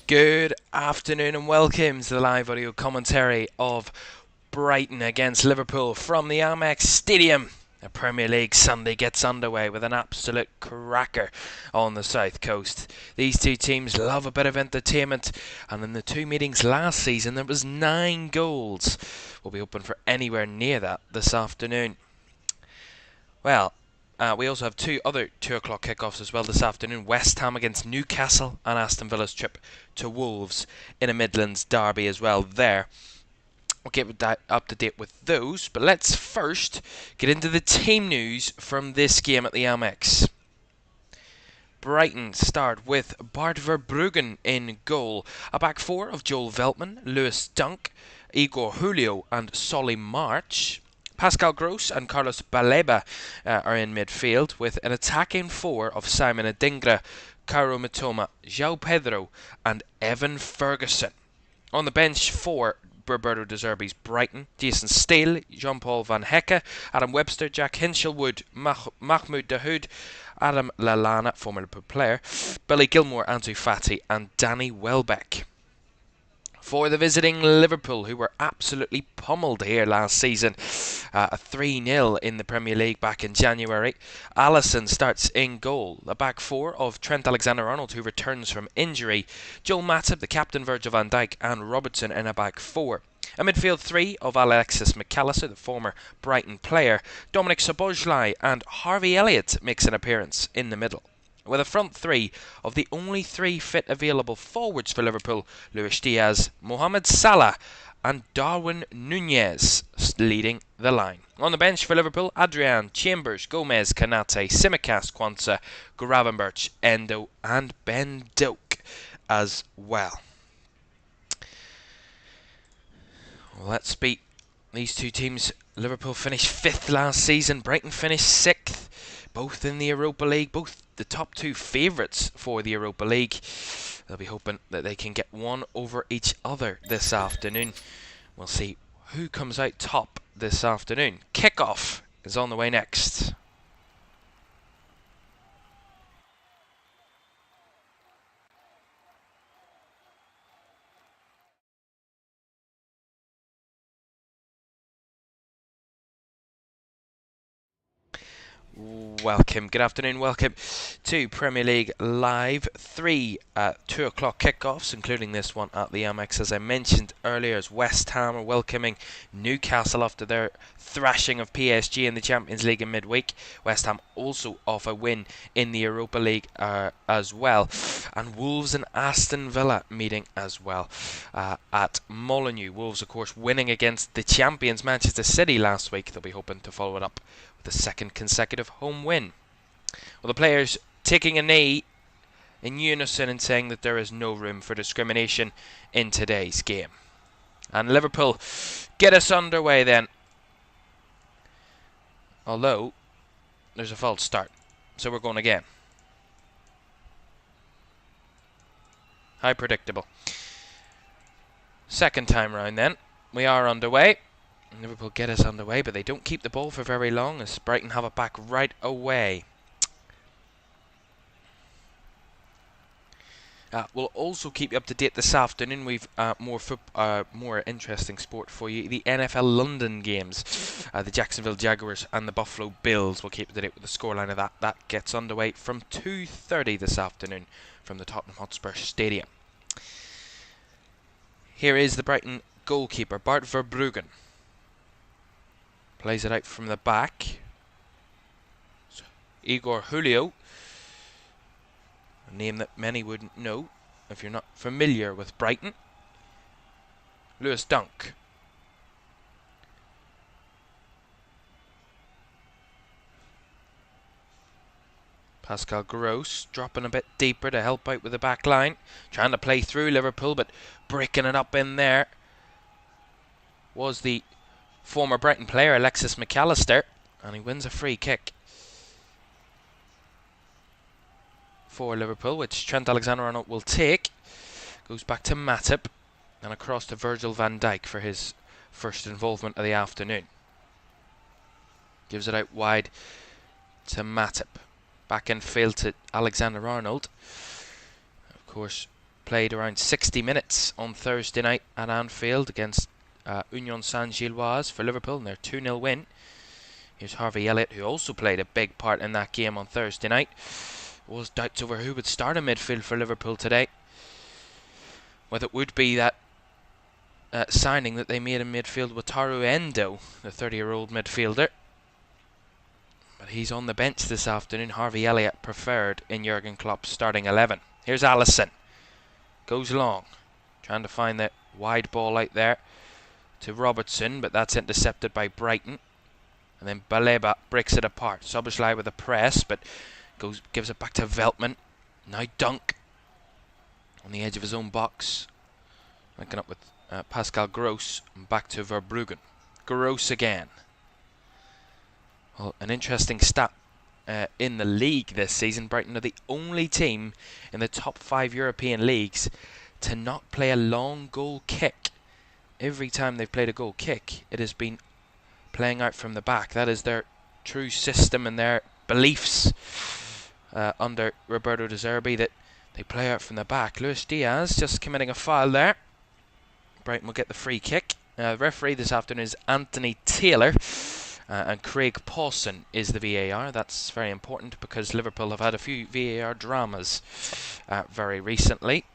Good afternoon and welcome to the live audio commentary of Brighton against Liverpool from the Amex Stadium. The Premier League Sunday gets underway with an absolute cracker on the south coast. These two teams love a bit of entertainment, and in the two meetings last season there was 9 goals. We'll be hoping for anywhere near that this afternoon. Well, we also have two other 2 o'clock kickoffs as well this afternoon. West Ham against Newcastle and Aston Villa's trip to Wolves in a Midlands derby as well there. We'll get up to date with those, but let's first get into the team news from this game at the Amex. Brighton start with Bart Verbruggen in goal. A back four of Joel Veltman, Lewis Dunk, Igor Julio and Solly March. Pascal Gross and Carlos Baleba are in midfield, with an attacking four of Simon Adingra, Cairo Mitoma, João Pedro and Evan Ferguson. On the bench for Roberto De Zerbi's Brighton, Jason Steele, Jean-Paul Van Hecke, Adam Webster, Jack Hinchelwood, Mahmoud Dahoud, Adam Lallana, former Liverpool player, Billy Gilmore, Ansu Fati and Danny Welbeck. For the visiting Liverpool, who were absolutely pummeled here last season, a 3-0 in the Premier League back in January, Alisson starts in goal. The back four of Trent Alexander-Arnold, who returns from injury, Joel Matip, the captain, Virgil van Dijk and Robertson in a back four. A midfield three of Alexis McAllister, the former Brighton player, Dominic Szoboszlai and Harvey Elliott makes an appearance in the middle. With a front three of the only 3 fit available forwards for Liverpool, Luis Diaz, Mohamed Salah and Darwin Núñez leading the line. On the bench for Liverpool, Adrian, Chambers, Gomez, Kanate, Tsimikas, Quansah, Gravenberch, Endo and Ben Doak as well. Let's beat these two teams. Liverpool finished 5th last season, Brighton finished 6th, both in the Europa League, both the top 2 favourites for the Europa League. They'll be hoping that they can get one over each other this afternoon. We'll see who comes out top this afternoon. Kickoff is on the way next. Welcome, good afternoon, welcome to Premier League Live. 3 2 o'clock kickoffs, including this one at the Amex. As I mentioned earlier, as West Ham are welcoming Newcastle after their thrashing of PSG in the Champions League in midweek. West Ham also off a win in the Europa League as well. And Wolves and Aston Villa meeting as well at Molineux. Wolves, of course, winning against the champions Manchester City last week. They'll be hoping to follow it up the second consecutive home win. Well, the players taking a knee in unison and saying that there is no room for discrimination in today's game. And Liverpool get us underway then. Although there's a false start, so we're going again. How predictable. Second time round then. We are underway. Liverpool get us underway, but they don't keep the ball for very long as Brighton have it back right away. We'll also keep you up to date this afternoon. We've more interesting sport for you. The NFL London games, the Jacksonville Jaguars and the Buffalo Bills. We'll keep you up to date with the scoreline of that. That gets underway from 2:30 this afternoon from the Tottenham Hotspur Stadium. Here is the Brighton goalkeeper, Bart Verbruggen. Plays it out from the back. So, Igor Julio, a name that many wouldn't know if you're not familiar with Brighton. Lewis Dunk. Pascal Gross dropping a bit deeper to help out with the back line. Trying to play through Liverpool, but breaking it up in there was the former Brighton player Alexis McAllister, and he wins a free kick for Liverpool, which Trent Alexander-Arnold will take. Goes back to Matip and across to Virgil van Dijk for his first involvement of the afternoon. Gives it out wide to Matip. Back in field to Alexander-Arnold. Of course, played around 60 minutes on Thursday night at Anfield against Union Saint-Gilloise for Liverpool in their 2-0 win. Here's Harvey Elliott, who also played a big part in that game on Thursday night. Was doubts over who would start in midfield for Liverpool today. Whether it would be that signing that they made in midfield with Taru Endo, the 30-year-old midfielder. But he's on the bench this afternoon. Harvey Elliott preferred in Jurgen Klopp's starting 11. Here's Alisson. Goes long. Trying to find the wide ball out there to Robertson, but that's intercepted by Brighton. And then Baleba breaks it apart. Szoboszlai with a press, but gives it back to Veltman. Now Dunk on the edge of his own box. Linking up with Pascal Gross. And back to Verbruggen. Gross again. Well, an interesting stat in the league this season. Brighton are the only team in the top 5 European leagues to not play a long goal kick. Every time they've played a goal kick, it has been playing out from the back. That is their true system and their beliefs under Roberto De Zerbi, that they play out from the back. Luis Diaz just committing a foul there. Brighton will get the free kick. The referee this afternoon is Anthony Taylor, and Craig Pawson is the VAR. That's very important because Liverpool have had a few VAR dramas very recently.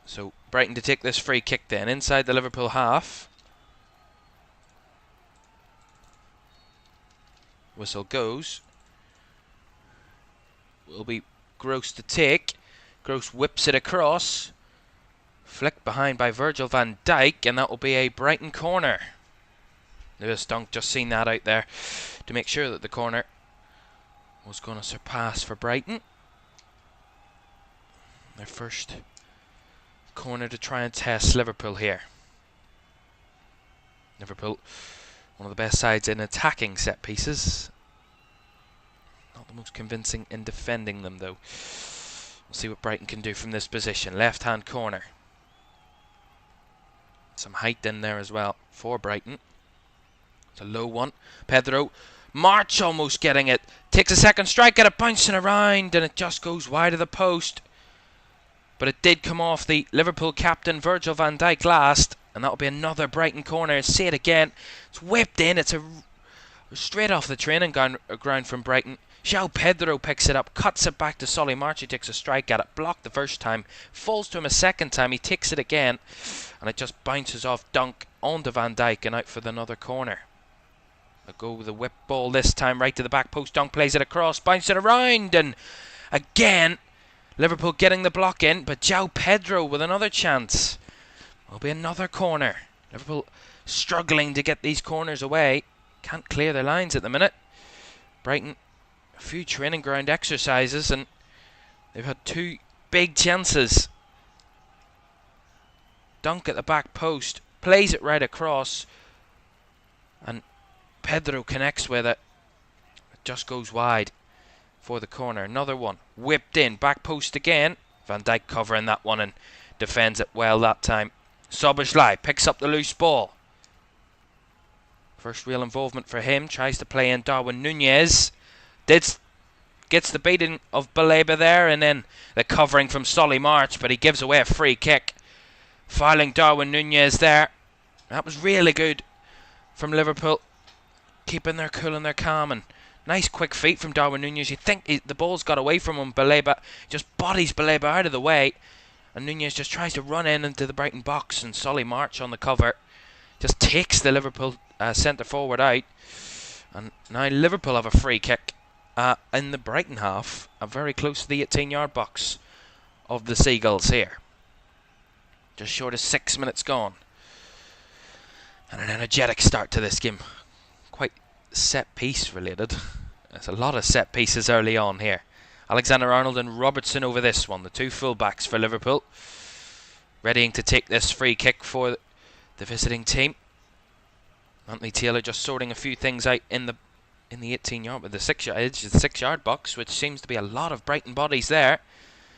So Brighton to take this free kick then inside the Liverpool half. Whistle goes. Will be Gross to take. Gross whips it across. Flicked behind by Virgil van Dijk, and that will be a Brighton corner. Lewis Dunk just seen that out there to make sure that the corner was going to surpass for Brighton. Their first corner to try and test Liverpool here. Liverpool, one of the best sides in attacking set pieces. Not the most convincing in defending them though. We'll see what Brighton can do from this position. Left hand corner. Some height in there as well for Brighton. It's a low one. Pedro March almost getting it. Takes a second strike, get it bouncing around, and it just goes wide of the post. but it did come off the Liverpool captain Virgil van Dijk last, and that'll be another Brighton corner. See it again. It's whipped in. It's a straight off the training ground from Brighton. João Pedro picks it up, cuts it back to Solly March. He takes a strike at it, blocked the first time, falls to him a second time. He takes it again, and it just bounces off Dunk onto Van Dijk and out for another corner. A go with the whip ball this time, right to the back post. Dunk plays it across, bounces it around, and again Liverpool getting the block in, but João Pedro with another chance. Will be another corner. Liverpool struggling to get these corners away. Can't clear their lines at the minute. Brighton, a few training ground exercises, and they've had two big chances. Dunk at the back post, plays it right across, and Pedro connects with it. It just goes wide for the corner. Another one, whipped in, back post again. Van Dijk covering that one and defends it well that time. Szoboszlai picks up the loose ball. First real involvement for him. Tries to play in Darwin Núñez. Gets the beating of Baleba there, and then the covering from Solly March, but he gives away a free kick. Fouling Darwin Núñez there. That was really good from Liverpool. Keeping their cool and their calm, and nice quick feet from Darwin Núñez. You think the ball's got away from him. Baleba just bodies Baleba out of the way, and Núñez just tries to run into the Brighton box, and Solly March on the cover just takes the Liverpool centre forward out. And now Liverpool have a free kick in the Brighton half, very close to the 18-yard box of the Seagulls here. Just short of 6 minutes gone. And an energetic start to this game. Quite set piece related. There's a lot of set pieces early on here. Alexander-Arnold and Robertson over this one, the two full-backs for Liverpool, readying to take this free kick for the visiting team. Anthony Taylor just sorting a few things out in the 18-yard with the 6-yard box, which seems to be a lot of Brighton bodies there.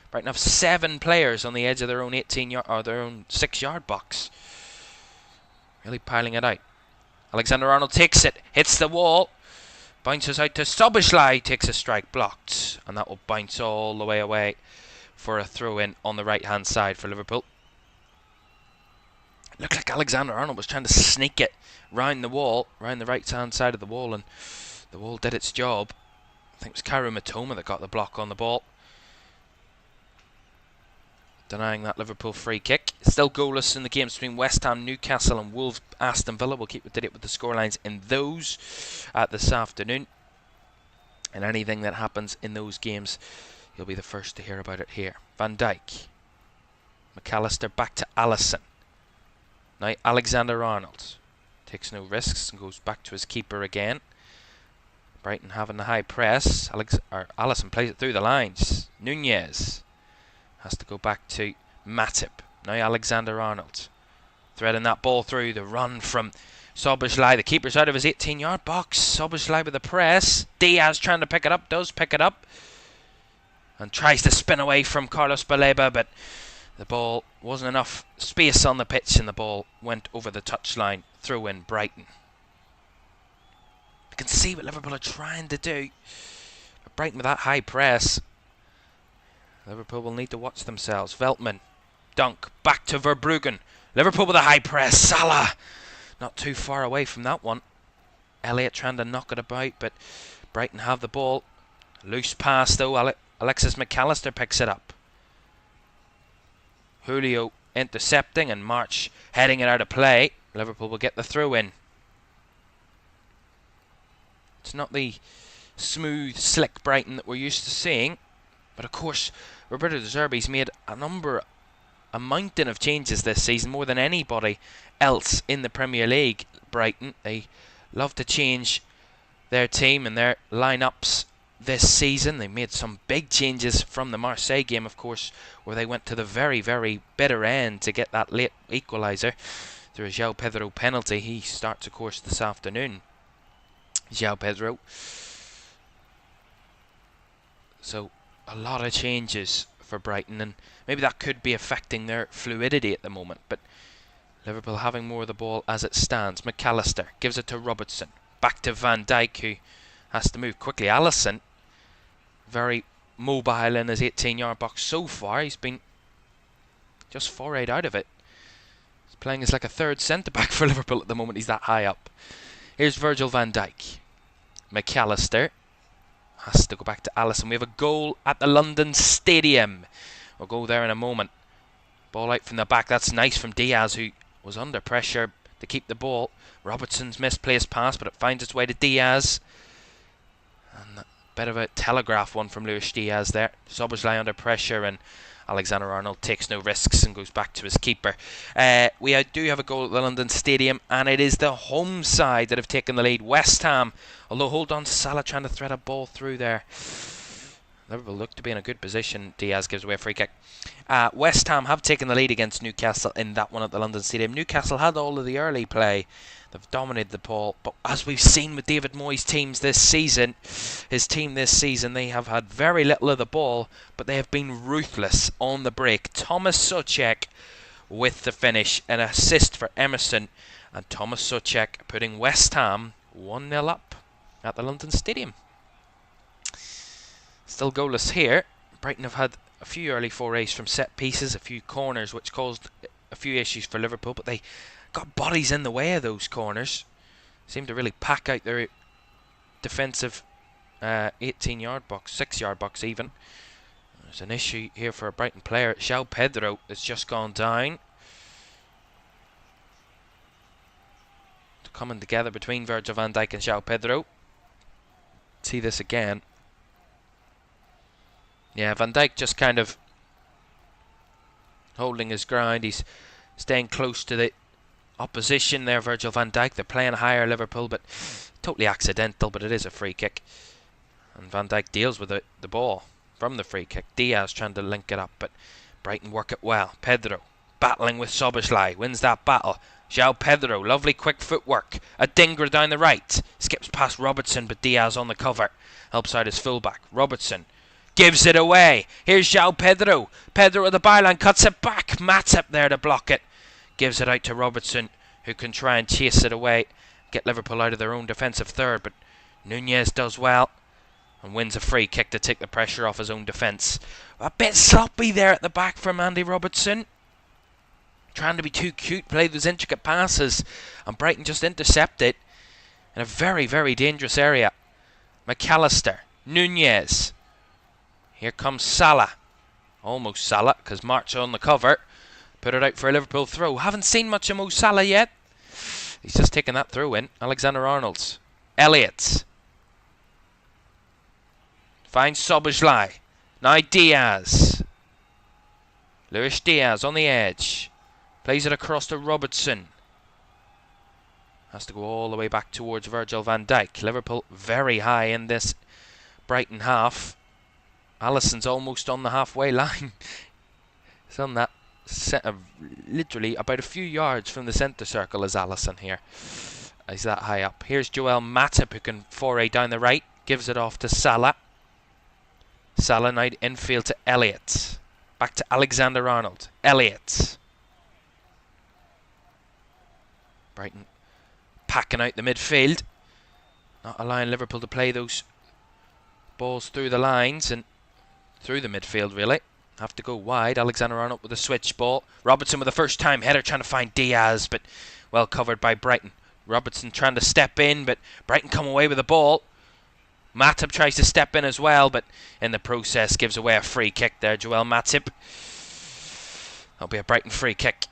Brighton have 7 players on the edge of their own 18-yard or their own 6-yard box. Really piling it out. Alexander-Arnold takes it, hits the wall, bounces out to Szoboszlai, takes a strike, blocked, and that will bounce all the way away for a throw-in on the right-hand side for Liverpool. Looked like Alexander-Arnold was trying to sneak it round the wall, round the right-hand side of the wall, and the wall did its job. I think it was Kaoru Mitoma that got the block on the ball, denying that Liverpool free kick. Still goalless in the games between West Ham, Newcastle and Wolves, Aston Villa. We'll keep up to date with the scorelines in those this afternoon. And anything that happens in those games, you'll be the first to hear about it here. Van Dijk. McAllister back to Alisson. Now Alexander-Arnold takes no risks and goes back to his keeper again. Brighton having the high press. Alisson plays it through the lines. Núñez has to go back to Matip. Now Alexander-Arnold threading that ball through. The run from Szoboszlai. The keeper's out of his 18-yard box. Szoboszlai with the press. Diaz trying to pick it up. Does pick it up. And tries to spin away from Carlos Baleba. But the ball wasn't enough space on the pitch. And the ball went over the touchline. Throw in Brighton. You can see what Liverpool are trying to do. But Brighton with that high press, Liverpool will need to watch themselves. Veltman, Dunk, back to Verbruggen. Liverpool with a high press. Salah, not too far away from that one. Elliott trying to knock it about, but Brighton have the ball. Loose pass though. Alexis McAllister picks it up. Julio intercepting and March heading it out of play. Liverpool will get the throw in. It's not the smooth, slick Brighton that we're used to seeing, but of course Roberto De Zerbi's made a mountain of changes this season, more than anybody else in the Premier League. Brighton, they love to change their team and their lineups this season. They made some big changes from the Marseille game, of course, where they went to the very, very bitter end to get that late equalizer through a João Pedro penalty. He starts, of course, this afternoon. João Pedro. So a lot of changes for Brighton, and maybe that could be affecting their fluidity at the moment, but Liverpool having more of the ball as it stands. McAllister gives it to Robertson, back to Van Dijk, who has to move quickly. Alisson, very mobile in his 18-yard box so far. He's been just forayed out of it. He's playing as like a third centre-back for Liverpool at the moment. He's that high up. Here's Virgil van Dijk. McAllister has to go back to Alisson. We have a goal at the London Stadium. We'll go there in a moment. Ball out from the back. That's nice from Diaz, who was under pressure to keep the ball. Robertson's misplaced pass, but it finds its way to Diaz. And a bit of a telegraph one from Luis Diaz there. Szoboszlai under pressure, and Alexander-Arnold takes no risks and goes back to his keeper. We do have a goal at the London Stadium, and it is the home side that have taken the lead. West Ham, although hold on to Salah trying to thread a ball through there. Liverpool look to be in a good position. Diaz gives away a free kick. West Ham have taken the lead against Newcastle in that one at the London Stadium. Newcastle had all of the early play. They've dominated the ball. But as we've seen with David Moyes' teams this season, they have had very little of the ball, but they have been ruthless on the break. Thomas Souček with the finish. An assist for Emerson. And Thomas Souček putting West Ham 1-0 up at the London Stadium. Still goalless here. Brighton have had a few early forays from set pieces, a few corners, which caused a few issues for Liverpool, but they got bodies in the way of those corners. Seem to really pack out their defensive 18-yard box, 6-yard box even. There's an issue here for a Brighton player. João Pedro has just gone down. Coming together between Virgil van Dijk and João Pedro. See this again. Yeah, Van Dijk just kind of holding his ground. He's staying close to the opposition there, Virgil van Dijk. They're playing higher, Liverpool, but totally accidental, but it is a free kick. And Van Dijk deals with the ball from the free kick. Diaz trying to link it up, but Brighton work it well. Pedro battling with Szoboszlai, wins that battle. João Pedro, lovely quick footwork. A dinger down the right. Skips past Robertson, but Diaz on the cover. Helps out his fullback. Robertson gives it away. Here's João Pedro. Pedro at the byline, cuts it back. Matip there to block it. Gives it out to Robertson, who can try and chase it away. Get Liverpool out of their own defensive third, but Nunez does well and wins a free kick to take the pressure off his own defence. A bit sloppy there at the back from Andy Robertson. Trying to be too cute, play those intricate passes, and Brighton just intercept it in a very, very dangerous area. McAllister, Nunez. Here comes Salah. Almost Salah, because March on the cover. Put it out for a Liverpool throw. Haven't seen much of Mo Salah yet. He's just taken that throw in. Alexander-Arnold. Elliott. Finds Szoboszlai. Now Diaz. Luis Diaz on the edge. Plays it across to Robertson. Has to go all the way back towards Virgil van Dijk. Liverpool very high in this Brighton half. Alisson's almost on the halfway line. He's on that literally about a few yards from the centre circle is Alisson here. He's that high up. Here's Joel Matip, who can foray down the right. Gives it off to Salah. Salah now infield to Elliott. Back to Alexander-Arnold. Elliott. Brighton packing out the midfield. Not allowing Liverpool to play those balls through the lines and through the midfield, really. Have to go wide. Alexander-Arnold with a switch ball. Robertson with a first time header trying to find Diaz, but well covered by Brighton. Robertson trying to step in, but Brighton come away with the ball. Matip tries to step in as well, but in the process gives away a free kick there. Joel Matip. That'll be a Brighton free kick.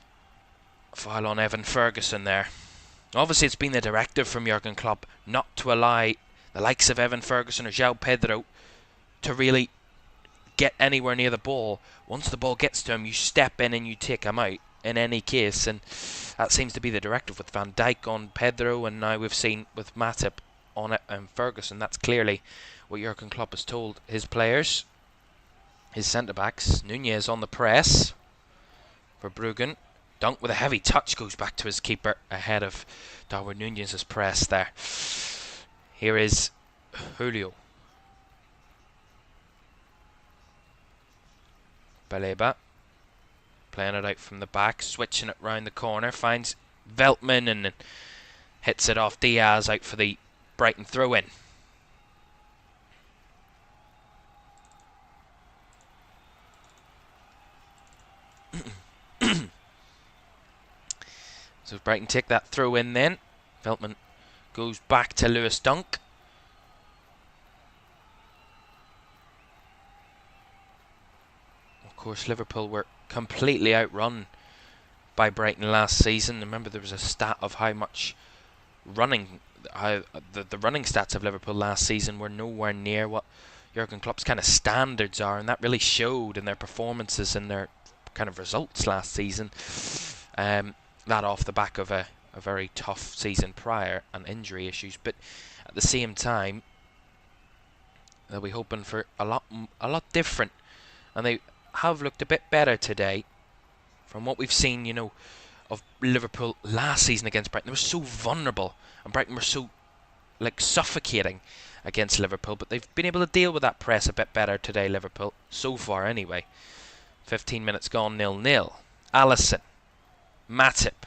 Foul on Evan Ferguson there. Obviously it's been the directive from Jurgen Klopp not to allow the likes of Evan Ferguson or João Pedro to really get anywhere near the ball. Once the ball gets to him, you step in and you take him out in any case, and that seems to be the directive with Van Dijk on Pedro, and now we've seen with Matip on it and Ferguson. That's clearly what Jurgen Klopp has told his players, his centre-backs. Nunez on the press for Bruggen. Dunk with a heavy touch goes back to his keeper ahead of Darwin Nunez's press there. Here is Julio. Baleba playing it out from the back, switching it round the corner, finds Veltman and hits it off Diaz out for the Brighton throw-in. So Brighton take that throw in then. Veltman goes back to Lewis Dunk. Of course, Liverpool were completely outrun by Brighton last season. Remember, there was a stat of how much running, the running stats of Liverpool last season were nowhere near what Jurgen Klopp's kind of standards are, and that really showed in their performances and their kind of results last season. That off the back of a very tough season prior and injury issues, but at the same time, they'll be hoping for a lot different, and they have looked a bit better today. From what we've seen, you know, of Liverpool last season against Brighton, they were so vulnerable, and Brighton were so suffocating against Liverpool, but they've been able to deal with that press a bit better today, Liverpool, so far anyway. 15 minutes gone, 0-0. Alisson, Matip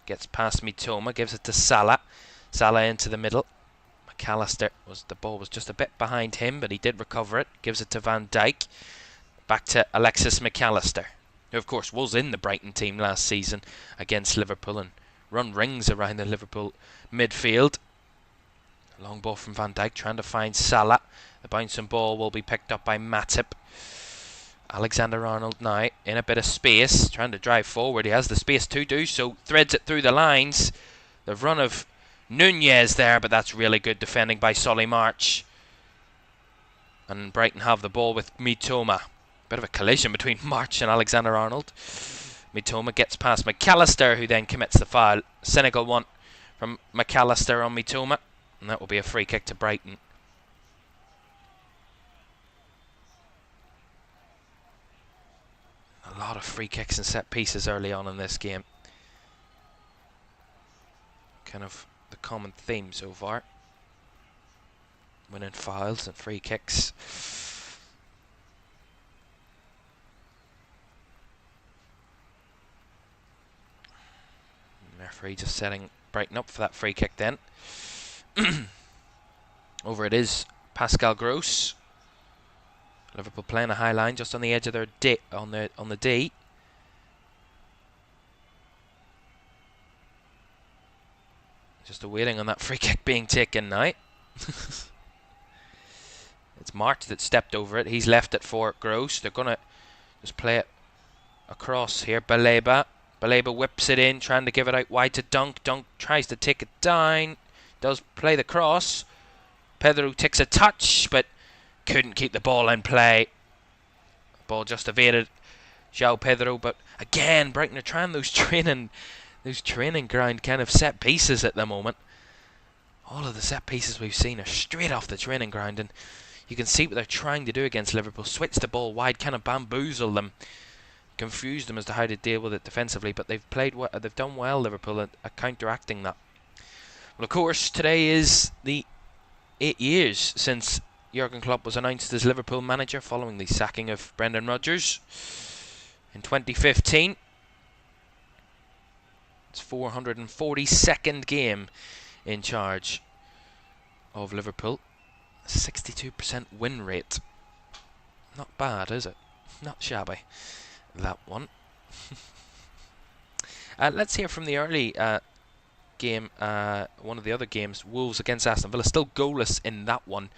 gets past Mitoma, gives it to Salah. Salah into the middle. McAllister, the ball was just a bit behind him, but he did recover it. Gives it to Van Dijk. Back to Alexis McAllister, who of course was in the Brighton team last season against Liverpool and run rings around the Liverpool midfield. A long ball from Van Dijk trying to find Salah. The bouncing ball will be picked up by Matip. Alexander-Arnold now in a bit of space, trying to drive forward. He has the space to do so, threads it through the lines. The run of Nunez there, but that's really good defending by Solly March. And Brighton have the ball with Mitoma. Bit of a collision between March and Alexander-Arnold. Mitoma gets past McAllister, who then commits the foul. Senegal want from McAllister on Mitoma, and that will be a free kick to Brighton. A lot of free kicks and set pieces early on in this game. Kind of the common theme so far. Winning fouls and free kicks. Referee just setting Brighton up for that free kick then. Over it is Pascal Gross. Liverpool playing a high line just on the edge of their on the D. Just awaiting on that free kick being taken now. It's March that stepped over it. He's left it for Gross. They're going to just play it across here. Baleba whips it in, trying to give it out wide to Dunk. Dunk tries to take it down. Does play the cross. Pedro takes a touch, but couldn't keep the ball in play. Ball just evaded João Pedro, but again, Brighton are trying those training ground kind of set pieces at the moment. All of the set pieces we've seen are straight off the training ground, and you can see what they're trying to do against Liverpool. Switch the ball wide, kind of bamboozle them, confuse them as to how to deal with it defensively. But they've done well, Liverpool, at counteracting that. Well, of course, today is the 8 years since Jurgen Klopp was announced as Liverpool manager following the sacking of Brendan Rodgers in 2015. It's 442nd game in charge of Liverpool. 62% win rate. Not bad, is it? Not shabby, that one. Let's hear from the early game, one of the other games, Wolves against Aston Villa. Still goalless in that one.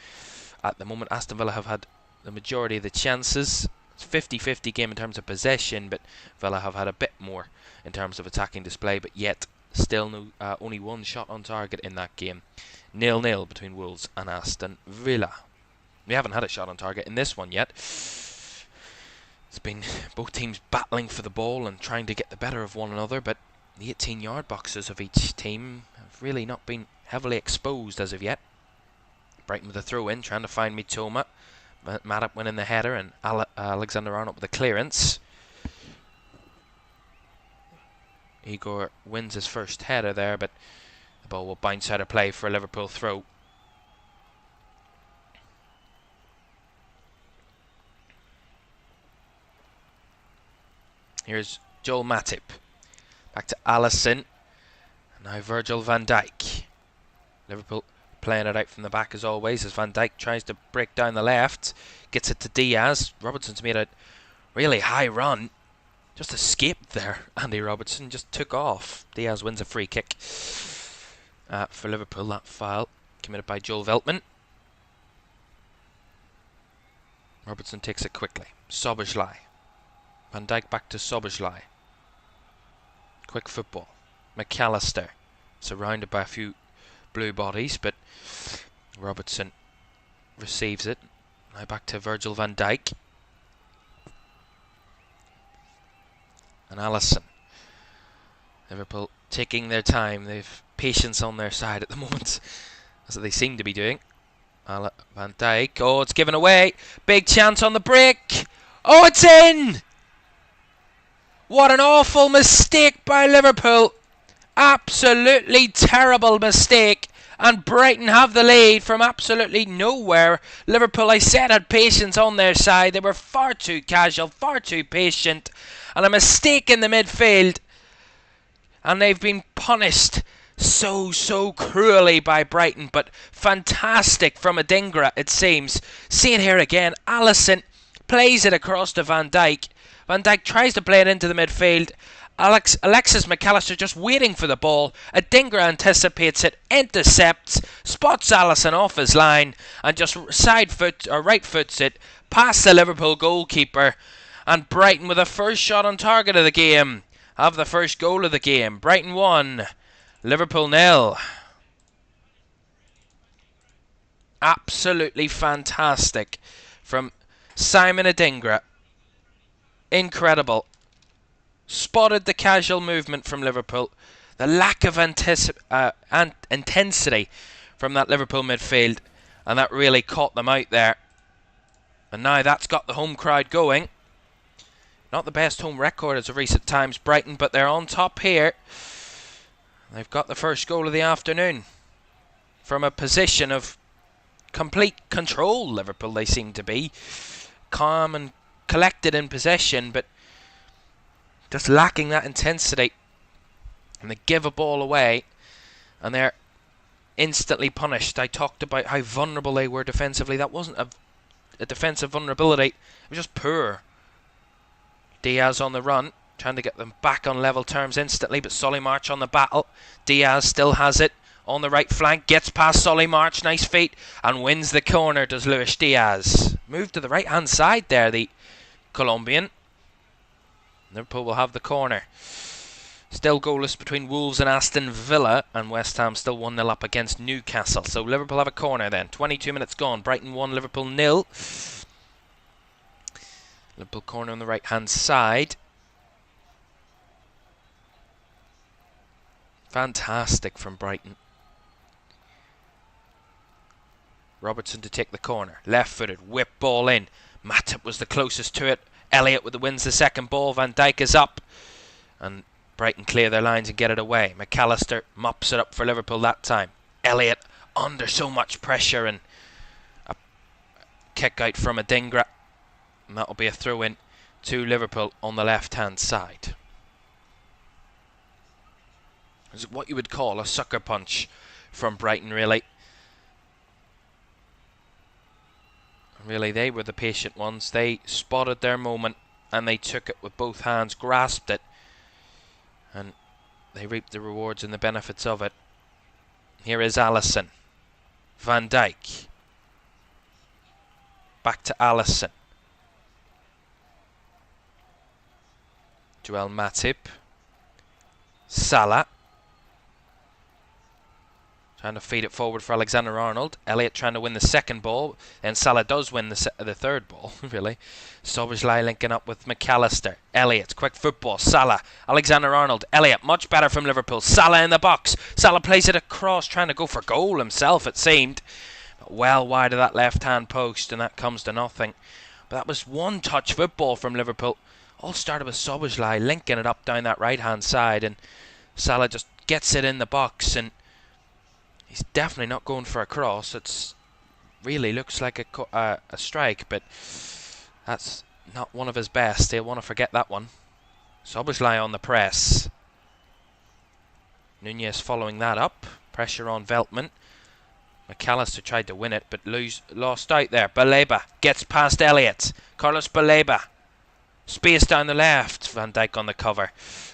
At the moment, Aston Villa have had the majority of the chances. It's 50-50 game in terms of possession, but Villa have had a bit more in terms of attacking display, but yet still only one shot on target in that game. 0-0 between Wolves and Aston Villa. We haven't had a shot on target in this one yet. It's been both teams battling for the ball and trying to get the better of one another, but the 18-yard boxes of each team have really not been heavily exposed as of yet. Brighton with a throw-in, trying to find Mitoma. Matip winning the header, and Alexander-Arnold with a clearance. Igor wins his first header there, but the ball will bounce out of play for a Liverpool throw. Here's Joel Matip. Back to Alisson. Now Virgil van Dijk. Liverpool playing it out from the back as always, as Van Dijk tries to break down the left. Gets it to Diaz. Robertson's made a really high run. just escaped there. Andy Robertson just took off. Diaz wins a free kick for Liverpool. That foul committed by Joel Veltman. Robertson takes it quickly. Szoboszlai. Van Dijk back to Szoboszlai. Quick football. McAllister. Surrounded by a few blue bodies, but Robertson receives it. Now back to Virgil van Dijk. And Alisson. Liverpool taking their time. They've patience on their side at the moment, as they seem to be doing. Van Dijk. Oh, it's given away. Big chance on the break. Oh, it's in! What an awful mistake by Liverpool. Absolutely terrible mistake. And Brighton have the lead from absolutely nowhere. Liverpool, I said, had patience on their side. They were far too casual, far too patient. And a mistake in the midfield. And they've been punished so cruelly by Brighton. But fantastic from Adingra, it seems. See it here again. Alisson plays it across to Van Dijk. Van Dijk tries to play it into the midfield. Alexis McAllister just waiting for the ball. Adingra anticipates it, intercepts, spots Alisson off his line, and just right foots it past the Liverpool goalkeeper. And Brighton with the first shot on target of the game have the first goal of the game. Brighton 1, Liverpool 0. Absolutely fantastic from Simon Adingra. Incredible. Spotted the casual movement from Liverpool. The lack of intensity from that Liverpool midfield. And that really caught them out there. And now that's got the home crowd going. Not the best home record as of recent times, Brighton, but they're on top here. They've got the first goal of the afternoon. From a position of complete control, Liverpool, they seem to be. Calm and collected in possession, but just lacking that intensity. And they give a ball away, and they're instantly punished. I talked about how vulnerable they were defensively. That wasn't a defensive vulnerability. It was just poor. Diaz on the run, trying to get them back on level terms instantly, but Solly March on the battle. Diaz still has it on the right flank, gets past Solly March, nice feet, and wins the corner, does Luis Diaz. Moved to the right hand side there, the Colombian. Liverpool will have the corner. Still goalless between Wolves and Aston Villa, and West Ham still 1-0 up against Newcastle. So Liverpool have a corner then. 22 minutes gone. Brighton 1, Liverpool 0. Liverpool corner on the right hand side. Fantastic from Brighton. Robertson to take the corner. Left footed, whip ball in. Matip was the closest to it. Elliott wins the second ball. Van Dijk is up. And Brighton clear their lines and get it away. McAllister mops it up for Liverpool that time. Elliott under so much pressure, and a kick out from Adingra. And that'll be a throw in to Liverpool on the left hand side. It's what you would call a sucker punch from Brighton, really. Really, they were the patient ones. They spotted their moment and they took it with both hands, grasped it, and they reaped the rewards and the benefits of it. Here is Alisson. Van Dijk. Back to Alisson. Joel Matip. Salah. Trying to feed it forward for Alexander-Arnold. Elliott trying to win the second ball. And Salah does win the third ball, really. Szoboszlai linking up with McAllister. Elliott, quick football. Salah. Alexander-Arnold. Elliott, much better from Liverpool. Salah in the box. Salah plays it across, trying to go for goal himself, it seemed. But well wide of that left-hand post, and that comes to nothing. But that was one-touch football from Liverpool. All started with Szoboszlai linking it up down that right-hand side. And Salah just gets it in the box, and he's definitely not going for a cross. It's really looks like a strike, but that's not one of his best. He'll want to forget that one. Szoboszlai on the press. Nunez following that up. Pressure on Veltman. McAllister tried to win it, but lost out there. Baleba gets past Elliott. Carlos Baleba. Space down the left. Van Dijk on the cover.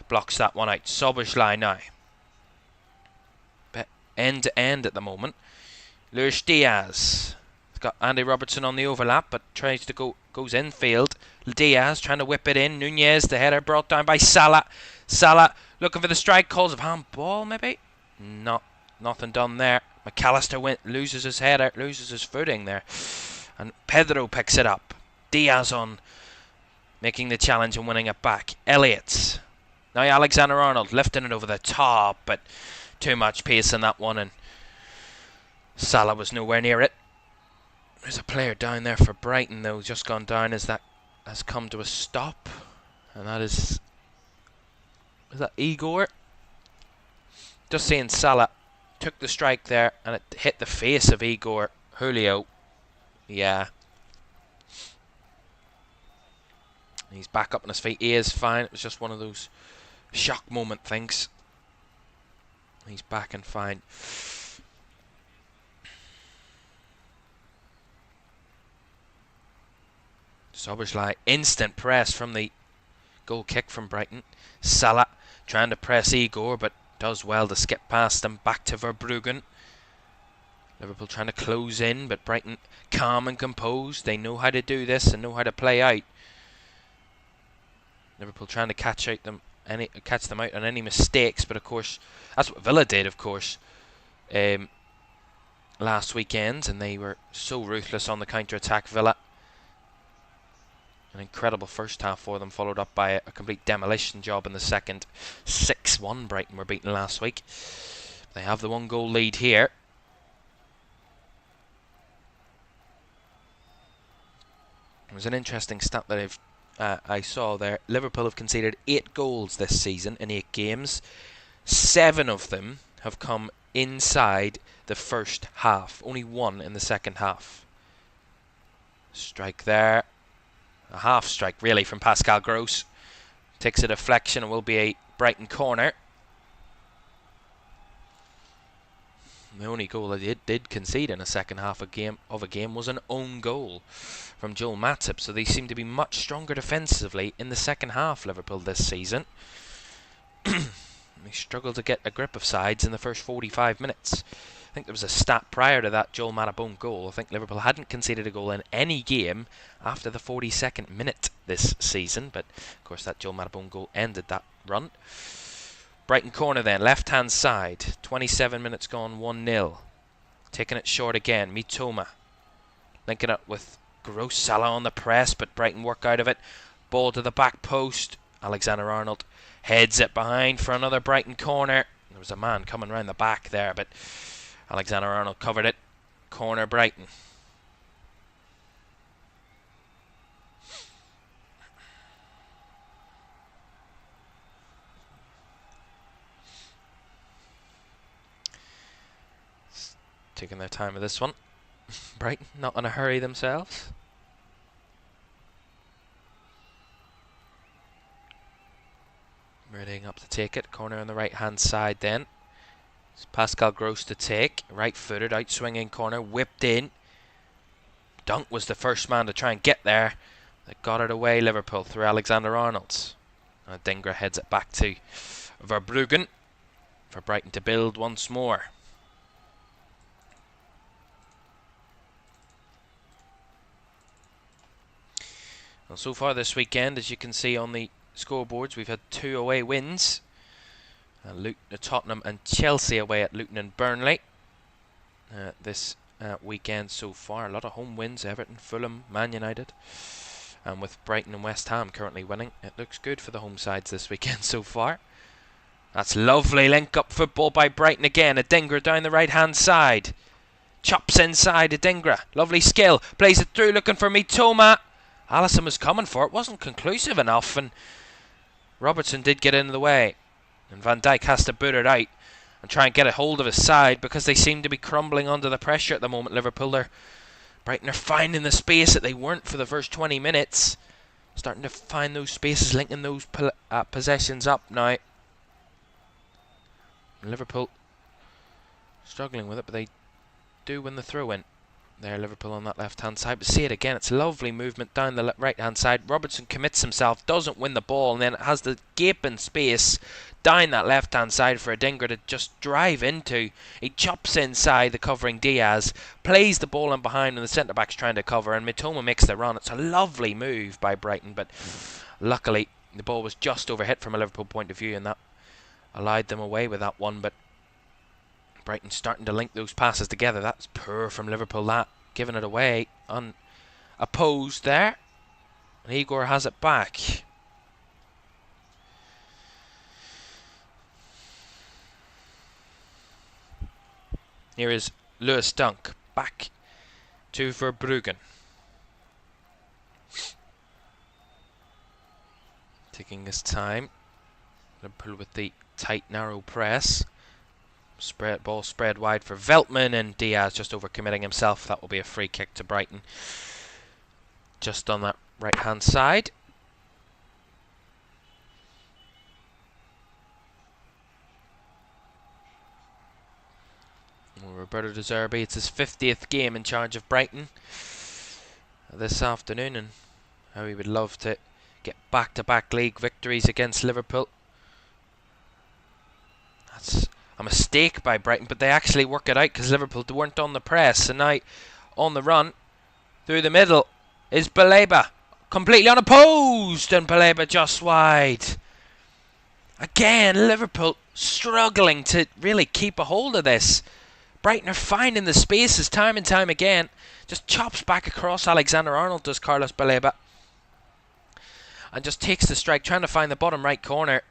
Blocks that one out. Szoboszlai now. End to end at the moment. Luis Diaz. He's got Andy Robertson on the overlap, but tries to goes infield. Diaz trying to whip it in. Nunez, the header brought down by Salah. Salah looking for the strike. Calls of handball, maybe? Nothing done there. McAllister loses his header, loses his footing there. And Pedro picks it up. Diaz on, making the challenge and winning it back. Elliott. Now Alexander-Arnold lifting it over the top, but too much pace in that one, and Salah was nowhere near it. There's a player down there for Brighton, though, just gone down as that has come to a stop. And that is that Igor? Just seeing Salah took the strike there, and it hit the face of Igor. Julio. Yeah. He's back up on his feet. He is fine. It was just one of those shock moment things. He's back and fine. Szoboszlai, instant press from the goal kick from Brighton. Salah trying to press Igor, but does well to skip past them. Back to Verbruggen. Liverpool trying to close in, but Brighton calm and composed. They know how to do this and know how to play out. Liverpool trying to catch them out on any mistakes, but of course that's what Villa did, of course, last weekend, and they were so ruthless on the counter-attack. Villa, an incredible first half for them, followed up by a complete demolition job in the second. 6-1 Brighton were beaten last week. They have the 1-goal lead here. It was an interesting stat that I saw there. Liverpool have conceded 8 goals this season in 8 games. 7 of them have come inside the first half. Only 1 in the second half. Strike there. A half strike, really, from Pascal Gross. Takes a deflection and will be a Brighton corner. The only goal they did concede in the second half of a game was an own goal from Joel Matip. So they seem to be much stronger defensively in the second half, Liverpool, this season. They struggled to get a grip of sides in the first 45 minutes. I think there was a stat prior to that Joel Matip own goal. I think Liverpool hadn't conceded a goal in any game after the 42nd minute this season. But, of course, that Joel Matip own goal ended that run. Brighton corner then, left-hand side. 27 minutes gone, 1-0. Taking it short again, Mitoma. Linking up with Gross. Salah on the press, but Brighton work out of it. Ball to the back post. Alexander-Arnold heads it behind for another Brighton corner. There was a man coming round the back there, but Alexander-Arnold covered it. Corner Brighton. Taking their time with this one. Brighton not in a hurry themselves. Readying up to take it. Corner on the right hand side then. It's Pascal Gross to take. Right footed, out swinging corner. Whipped in. Dunk was the first man to try and get there. They got it away, Liverpool, through Alexander-Arnold. Dingra heads it back to Verbruggen for Brighton to build once more. Well, so far this weekend, as you can see on the scoreboards, we've had 2 away wins. Tottenham and Chelsea away at Luton and Burnley. This weekend so far, a lot of home wins. Everton, Fulham, Man United. And with Brighton and West Ham currently winning, it looks good for the home sides this weekend so far. That's lovely link-up football by Brighton again. Adingra down the right-hand side. Chops inside Adingra. Lovely skill. Plays it through looking for Mitoma. Alisson was coming for it. Wasn't conclusive enough. And Robertson did get in the way. And Van Dijk has to boot it out and try and get a hold of his side because they seem to be crumbling under the pressure at the moment. Brighton are finding the space that they weren't for the first 20 minutes. Starting to find those spaces, linking those possessions up now. Liverpool struggling with it, but they do win the throw-in. There, Liverpool on that left-hand side. But see it again. It's lovely movement down the right-hand side. Robertson commits himself, doesn't win the ball, and then it has the gaping space down that left-hand side for Adingra to just drive into. He chops inside the covering Diaz, plays the ball in behind, and the centre-back's trying to cover, and Mitoma makes the run. It's a lovely move by Brighton, but luckily the ball was just overhit from a Liverpool point of view, and that allowed them away with that one. But Brighton starting to link those passes together. That's poor from Liverpool, that. Giving it away unopposed there. And Igor has it back. Here is Lewis Dunk. Back to Verbruggen. Taking his time. Liverpool with the tight, narrow press. Ball spread wide for Veltman, and Diaz just overcommitting himself. That will be a free kick to Brighton. Just on that right-hand side. Roberto De Zerbi, it's his 50th game in charge of Brighton this afternoon, and how he would love to get back-to-back league victories against Liverpool. That's a mistake by Brighton, but they actually work it out because Liverpool weren't on the press, and now on the run through the middle is Baleba, completely unopposed, and Baleba just wide. Again, Liverpool struggling to really keep a hold of this. Brighton are finding the spaces time and time again. Just chops back across Alexander-Arnold, does Carlos Baleba, and just takes the strike, trying to find the bottom right corner.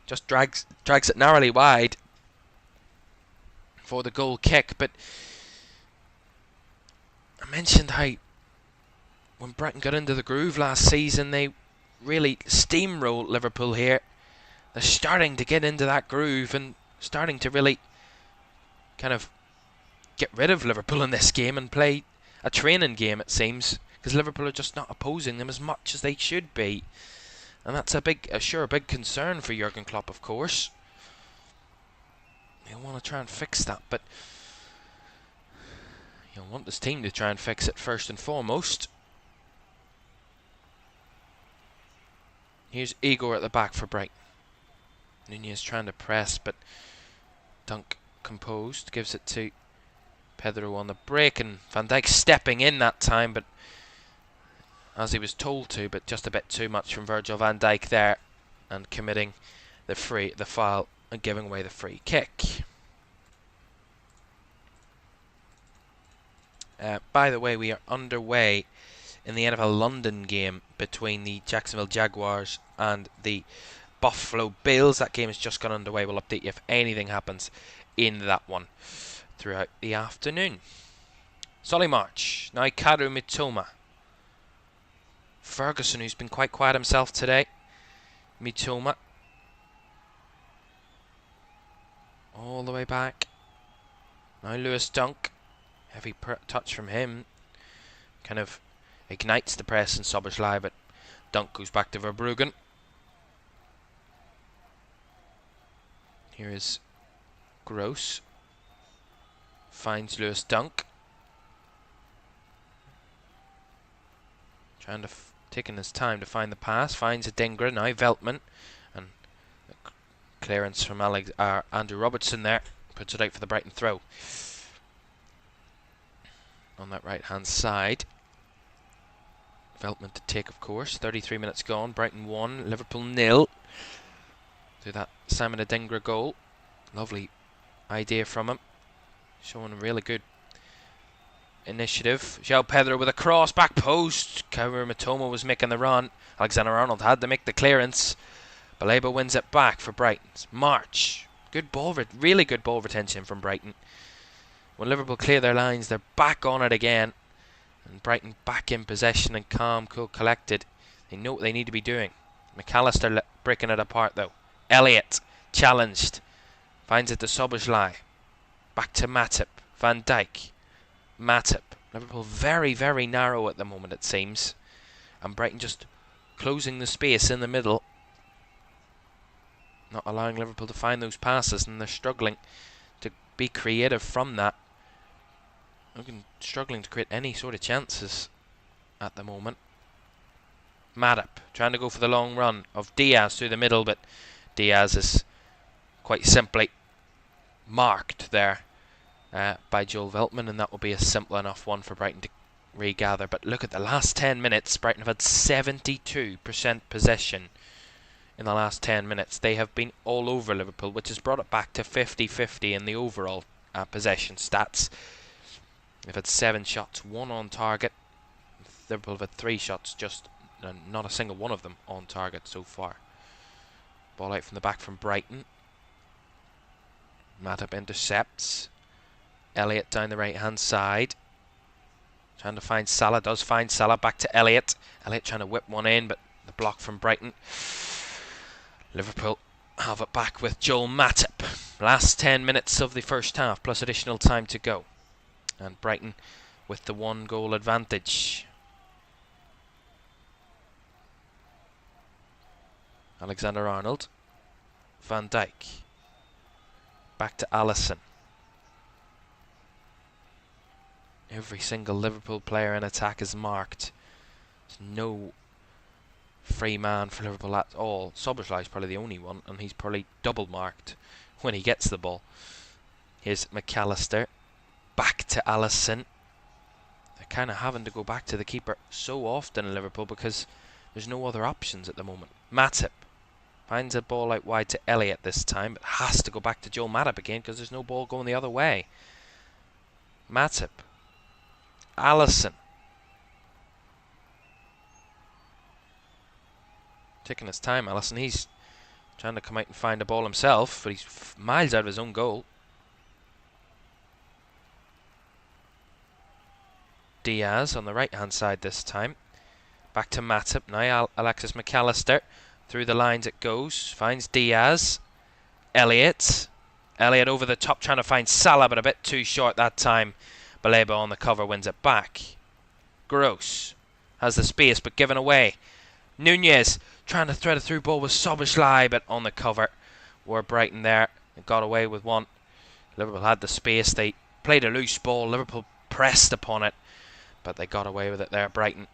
Just drags it narrowly wide for the goal kick. But I mentioned how when Brighton got into the groove last season, they really steamrolled Liverpool here. They're starting to get into that groove and starting to really kind of get rid of Liverpool in this game and play a training game, it seems, because Liverpool are just not opposing them as much as they should be. And that's a big concern for Jurgen Klopp, of course. He'll want to try and fix that, but he'll want this team to try and fix it first and foremost. Here's Igor at the back for Brighton. Nunez trying to press, but Dunk composed, gives it to Pedro on the break, and Van Dijk stepping in that time, but as he was told to, but just a bit too much from Virgil van Dijk there, and committing the foul and giving away the free kick. By the way, we are underway in the NFL London game between the Jacksonville Jaguars and the Buffalo Bills. That game has just gone underway. We'll update you if anything happens in that one throughout the afternoon. Solly March, now Karu Mitoma. Ferguson, who's been quite quiet himself today. Mitoma. All the way back. Now Lewis Dunk. Heavy touch from him. Kind of ignites the press in Szoboszlai, but Dunk goes back to Verbruggen. Here is Gross. Finds Lewis Dunk. Trying to taking his time to find the pass. Finds Adingra, now Veltman. And clearance from Andrew Robertson there. Puts it out for the Brighton throw. On that right hand side. Veltman to take, of course. 33 minutes gone. Brighton 1, Liverpool 0. Through that Simon Adingra goal. Lovely idea from him. Showing a really good initiative. João Pedro with a cross, back post. Kaoru Mitoma was making the run. Alexander-Arnold had to make the clearance. Baleba wins it back for Brighton. March. Good ball, really good ball retention from Brighton. When Liverpool clear their lines, they're back on it again. And Brighton back in possession and calm, cool, collected. They know what they need to be doing. McAllister breaking it apart though. Elliott challenged. Finds it to Szoboszlai. Back to Matip. Van Dijk. Matip. Liverpool very, very narrow at the moment, it seems. And Brighton just closing the space in the middle. Not allowing Liverpool to find those passes, and they're struggling to be creative from that. struggling to create any sort of chances at the moment. Matip trying to go for the long run of Diaz through the middle, but Diaz is quite simply marked there by Joel Veltman, and that will be a simple enough one for Brighton to regather. But look at the last 10 minutes. Brighton have had 72% possession in the last 10 minutes. They have been all over Liverpool, which has brought it back to 50-50 in the overall possession stats. They've had 7 shots, 1 on target. Liverpool have had 3 shots, just not a single one of them on target so far. Ball out from the back from Brighton. Matip intercepts. Elliott down the right hand side, trying to find Salah. Does find Salah. Back to Elliott. Elliott trying to whip one in, but the block from Brighton. Liverpool have it back with Joel Matip. Last 10 minutes of the first half plus additional time to go, and Brighton with the 1 goal advantage. Alexander-Arnold, Van Dijk, back to Alisson. Every single Liverpool player in attack is marked. There's no free man for Liverpool at all. Szoboszlai is probably the only one, and he's probably double marked when he gets the ball. Here's McAllister, back to Alisson. They're kind of having to go back to the keeper so often in Liverpool because there's no other options at the moment. Matip finds a ball out wide to Elliott this time, but has to go back to Joel Matip again because there's no ball going the other way. Matip, Alisson, taking his time. Alisson, he's trying to come out and find a ball himself, but he's miles out of his own goal. Diaz on the right hand side this time. Back to Matip now. Alexis McAllister, through the lines it goes, finds Diaz. Elliott over the top trying to find Salah, but a bit too short that time. Baleba on the cover wins it back. Gross has the space but given away. Nunez trying to thread a through ball with Szoboszlai, but on the cover were Brighton there. They got away with one. Liverpool had the space. They played a loose ball. Liverpool pressed upon it, but they got away with it there. Brighton,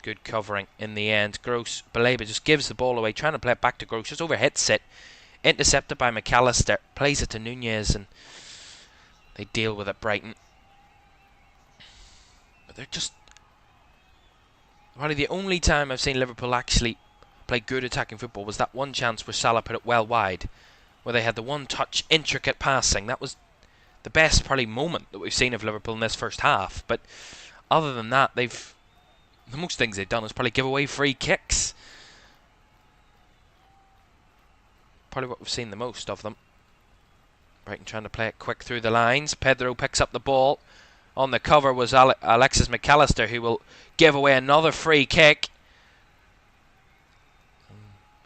good covering in the end. Gross, Baleba just gives the ball away, trying to play it back to Gross. Just overhits it. Intercepted by McAllister. Plays it to Nunez, and they deal with it, Brighton. But they're just... probably the only time I've seen Liverpool actually play good attacking football was that one chance where Salah put it well wide, where they had the one-touch, intricate passing. That was the best probably moment that we've seen of Liverpool in this first half. But other than that, the most things they've done is probably give away free kicks. Probably what we've seen the most of them. Brighton trying to play it quick through the lines. Pedro picks up the ball. On the cover was Alexis McAllister, who will give away another free kick.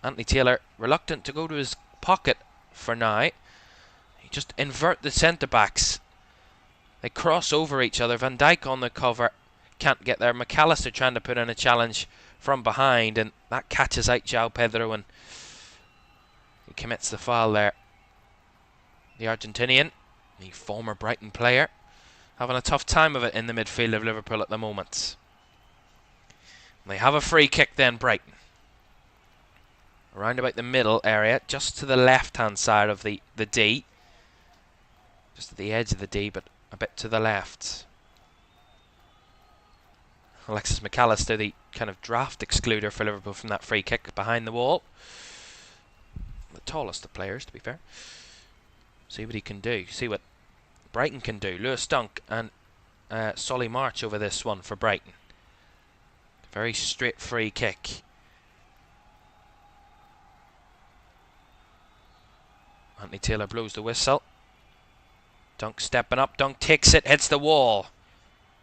Anthony Taylor reluctant to go to his pocket for now. He just invert the centre-backs. They cross over each other. Van Dijk on the cover. Can't get there. McAllister trying to put in a challenge from behind, and that catches out João Pedro, and he commits the foul there. The Argentinian, the former Brighton player, having a tough time of it in the midfield of Liverpool at the moment. They have a free kick then, Brighton. Around about the middle area, just to the left-hand side of the D. Just at the edge of the D, but a bit to the left. Alexis McAllister, the kind of draft excluder for Liverpool from that free kick, behind the wall. The tallest of players, to be fair. See what he can do. See what Brighton can do. Lewis Dunk and Solly March over this one for Brighton. Very straight free kick. Anthony Taylor blows the whistle. Dunk stepping up. Dunk takes it, hits the wall.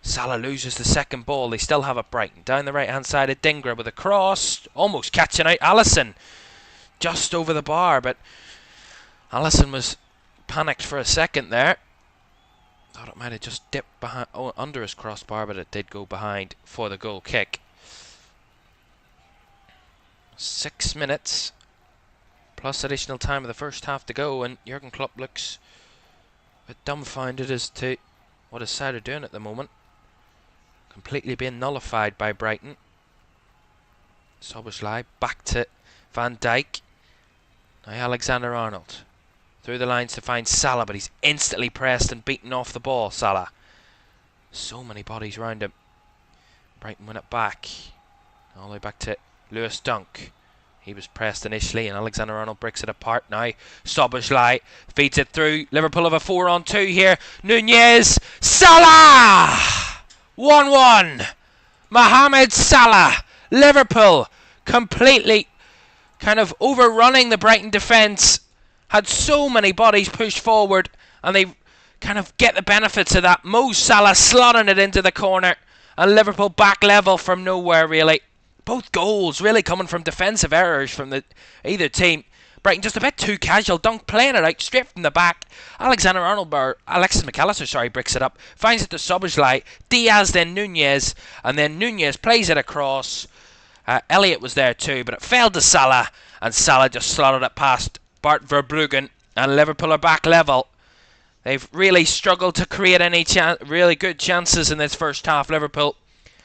Salah loses the second ball. They still have it, Brighton. Down the right hand side of Dingra with a cross. Almost catching out Alisson. Just over the bar, but Alisson was panicked for a second there. Thought it might have just dipped behind, under his crossbar, but it did go behind for the goal kick. 6 minutes plus additional time of the first half to go, and Jurgen Klopp looks a bit dumbfounded as to what is Salah doing at the moment? Completely being nullified by Brighton. Szoboszlai back to Van Dijk. Now Alexander-Arnold through the lines to find Salah, but he's instantly pressed and beaten off the ball. Salah. So many bodies round him. Brighton win it back. All the way back to Lewis Dunk. He was pressed initially, and Alexander-Arnold breaks it apart now. Szoboszlai feeds it through. Liverpool have a 4-on-2 here. Nunez. Salah! 1-1. Mohamed Salah. Liverpool completely kind of overrunning the Brighton defence. Had so many bodies pushed forward, and they kind of get the benefits of that. Mo Salah slotting it into the corner, and Liverpool back level from nowhere, really. Both goals really coming from defensive errors from either team. Brighton just a bit too casual. Dunk playing it out straight from the back. Alexander-Arnold, or Alexis McAllister, breaks it up. Finds it to Szoboszlai. Diaz, then Nunez. And then Nunez plays it across. Elliott was there too, but it fell to Salah. And Salah just slotted it past Bart Verbruggen. And Liverpool are back level. They've really struggled to create any really good chances in this first half, Liverpool.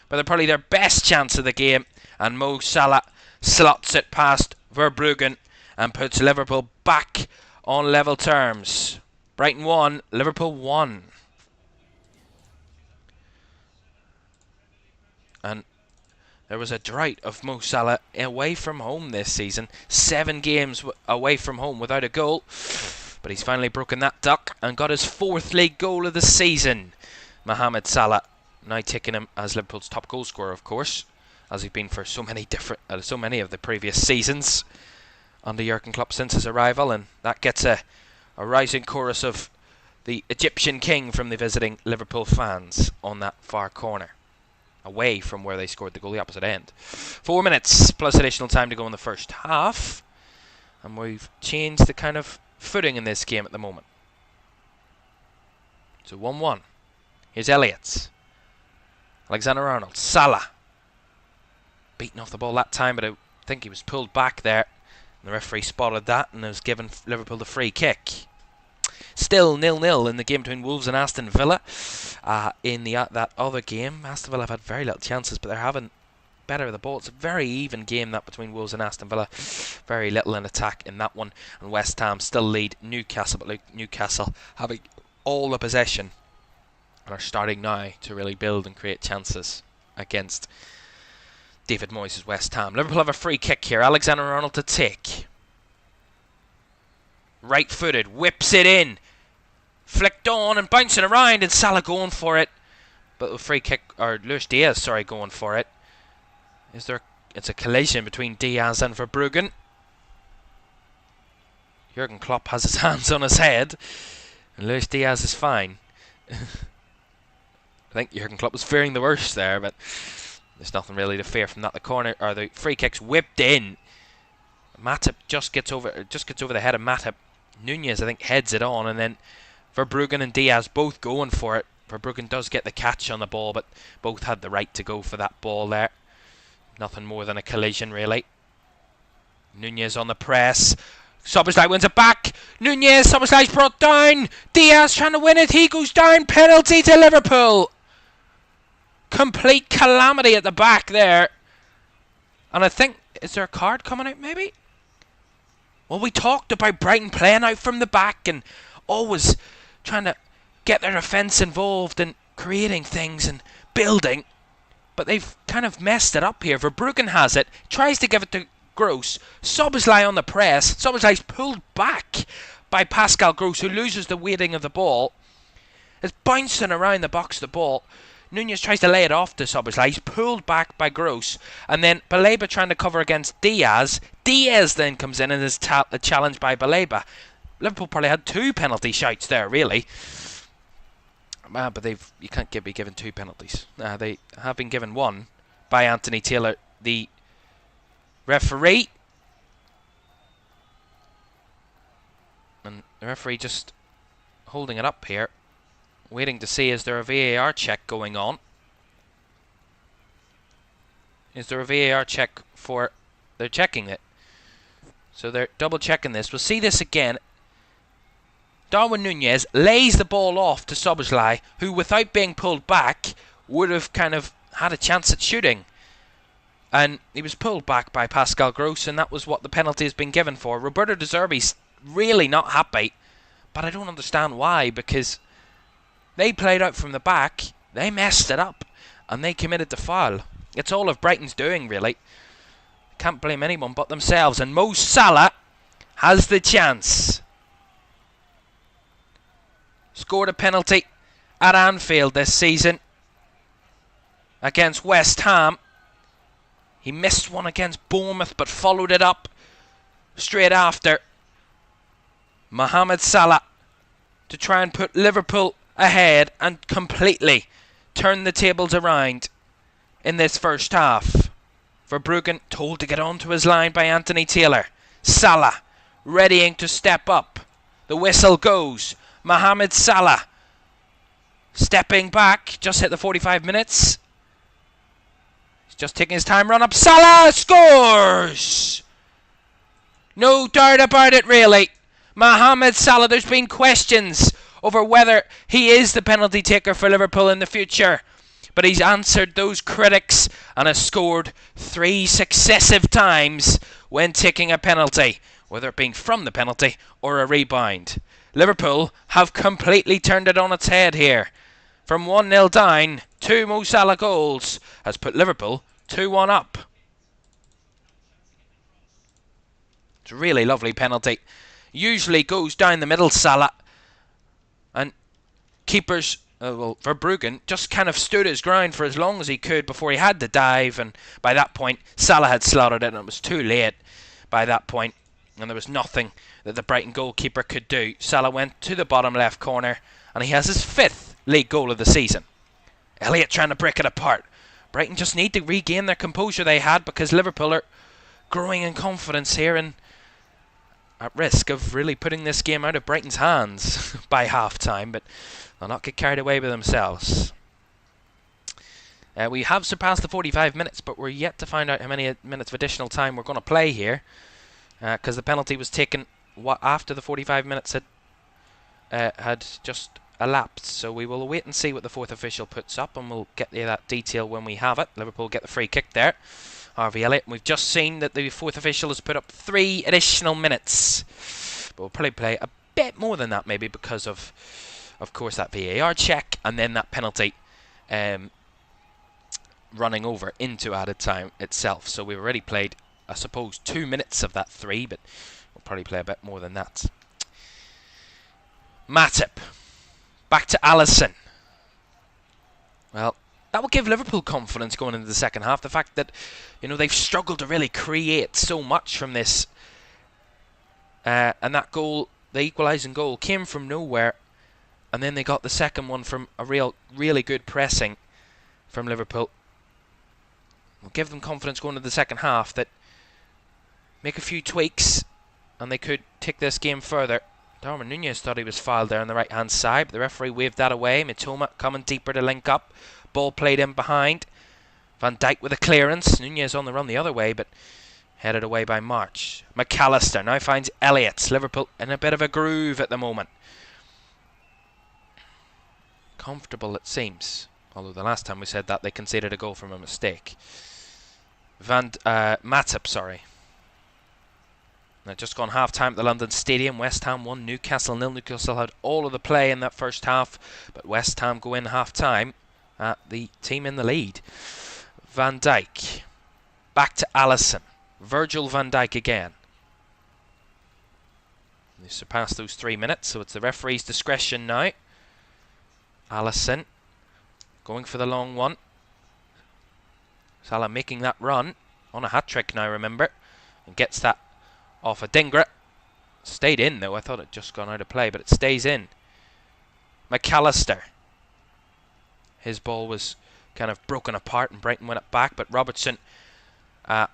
But they're probably their best chance of the game. And Mo Salah slots it past Verbruggen and puts Liverpool back on level terms. Brighton 1, Liverpool 1. And there was a drought of Mo Salah away from home this season. 7 games away from home without a goal. But he's finally broken that duck and got his 4th league goal of the season. Mohamed Salah now taking him as Liverpool's top goal scorer, of course, as he's been for so many of the previous seasons under Jurgen Klopp since his arrival, and that gets a rising chorus of the Egyptian king from the visiting Liverpool fans on that far corner, away from where they scored the goal, the opposite end. 4 minutes plus additional time to go in the first half, and we've changed the kind of footing in this game at the moment. So 1-1. Here's Elliott. Alexander-Arnold. Salah. Beaten off the ball that time, but I think he was pulled back there. And the referee spotted that and has given Liverpool the free kick. Still 0-0 in the game between Wolves and Aston Villa. In that other game, Aston Villa have had very little chances, but they're having better of the ball. It's a very even game, that between Wolves and Aston Villa. Very little in attack in that one. And West Ham still lead Newcastle, but Newcastle having all the possession and are starting now to really build and create chances against David Moyes' West Ham. Liverpool have a free kick here. Alexander-Arnold to take. Right-footed, whips it in. Flicked on and bouncing around, and Salah going for it. But the free kick, or Luis Diaz, going for it. It's a collision between Diaz and Verbruggen. Jurgen Klopp has his hands on his head, and Luis Diaz is fine. I think Jurgen Klopp was fearing the worst there, but there's nothing really to fear from that. The corner, or the free kick's whipped in. Matip just gets over the head of Matip. Nunez, I think, heads it on, and then Verbruggen and Diaz both going for it. Verbruggen does get the catch on the ball, but both had the right to go for that ball there. Nothing more than a collision, really. Nunez on the press. Szoboszlai wins it back. Nunez, Szoboszlai's brought down. Diaz trying to win it. He goes down. Penalty to Liverpool. Complete calamity at the back there. And I think, is there a card coming out maybe? Well, we talked about Brighton playing out from the back and always trying to get their defence involved and creating things and building. But they've kind of messed it up here. Verbruggen has it. Tries to give it to Gross. Szoboszlai on the press. Szoboszlai's pulled back by Pascal Gross, who loses the weighting of the ball. It's bouncing around the box, the ball. Nunez tries to lay it off to Szoboszlai. He's pulled back by Gross. And then Baleba trying to cover against Diaz. Diaz then comes in and is challenged by Baleba. Liverpool probably had 2 penalty shouts there, really. But you can't be given 2 penalties. They have been given 1 by Anthony Taylor, the referee. And the referee just holding it up here, waiting to see, is there a VAR check going on? Is there a VAR check for... They're checking it. So they're double checking this. We'll see this again. Darwin Núñez lays the ball off to Szoboszlai, who, without being pulled back, would have kind of had a chance at shooting. And he was pulled back by Pascal Gross, and that was what the penalty has been given for. Roberto De Zerbi's really not happy, but I don't understand why, because they played out from the back, they messed it up, and they committed the foul. It's all of Brighton's doing, really. Can't blame anyone but themselves. And Mo Salah has the chance. Scored a penalty at Anfield this season against West Ham. He missed one against Bournemouth, but followed it up straight after. Mohamed Salah to try and put Liverpool ahead and completely turn the tables around in this first half. Verbruggen told to get onto his line by Anthony Taylor. Salah readying to step up. The whistle goes. Mohamed Salah stepping back. Just hit the 45 minutes. He's just taking his time. Run up. Salah scores! No doubt about it, really. Mohamed Salah, there's been questions over whether he is the penalty taker for Liverpool in the future. But he's answered those critics and has scored 3 successive times when taking a penalty, whether it being from the penalty or a rebound. Liverpool have completely turned it on its head here. From 1-0 down, 2 Mo Salah goals has put Liverpool 2-1 up. It's a really lovely penalty. Usually goes down the middle, Salah. And keepers, Verbruggen just kind of stood his ground for as long as he could before he had to dive. And by that point, Salah had slotted it and it was too late by that point. And there was nothing that the Brighton goalkeeper could do. Salah went to the bottom left corner and he has his 5th league goal of the season. Elliott trying to break it apart. Brighton just need to regain their composure they had, because Liverpool are growing in confidence here and at risk of really putting this game out of Brighton's hands by half-time, but they'll not get carried away with themselves. We have surpassed the 45 minutes, but we're yet to find out how many minutes of additional time we're going to play here, because the penalty was taken after the 45 minutes had just elapsed. So we will wait and see what the 4th official puts up, and we'll get you that detail when we have it. Liverpool get the free kick there. Harvey Elliott. We've just seen that the 4th official has put up 3 additional minutes. But we'll probably play a bit more than that, maybe, because of course, that VAR check and then that penalty running over into added time itself. So we've already played, I suppose, 2 minutes of that 3, but we'll probably play a bit more than that. Matip. Back to Alisson. Well, that will give Liverpool confidence going into the second half. The fact that, they've struggled to really create so much from this. And that goal, the equalising goal, came from nowhere. And then they got the second one from a really good pressing from Liverpool. Will give them confidence going into the second half that make a few tweaks and they could take this game further. Darwin Núñez thought he was fouled there on the right-hand side, but the referee waved that away. Mitoma coming deeper to link up. Ball played in behind. Van Dijk with a clearance. Núñez on the run the other way, but headed away by March. McAllister now finds Elliott. Liverpool in a bit of a groove at the moment. Comfortable, it seems. Although the last time we said that, they conceded a goal from a mistake. Matip, sorry. Now, just gone half-time at the London Stadium. West Ham 1, Newcastle 0. Newcastle had all of the play in that first half, but West Ham go in half-time at the team in the lead. Van Dijk. Back to Alisson. Virgil van Dijk again. They surpassed those 3 minutes, so it's the referee's discretion now. Alisson going for the long one. Salah making that run on a hat-trick now, remember, and gets that off a Dingra. Stayed in though. I thought it just gone out of play, but it stays in. McAllister. His ball was kind of broken apart and Brighton went it back, but Robertson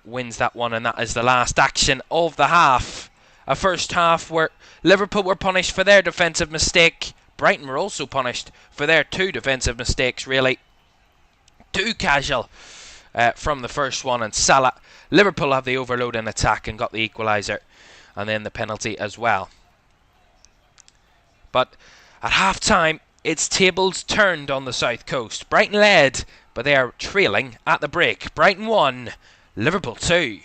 wins that one, and that is the last action of the half. A first half where Liverpool were punished for their defensive mistake. Brighton were also punished for their 2 defensive mistakes, really. Too casual from the first one, and Salah. Liverpool have the overload in attack and got the equaliser, and then the penalty as well. But at half-time, it's tables turned on the south coast. Brighton led, but they are trailing at the break. Brighton 1, Liverpool 2.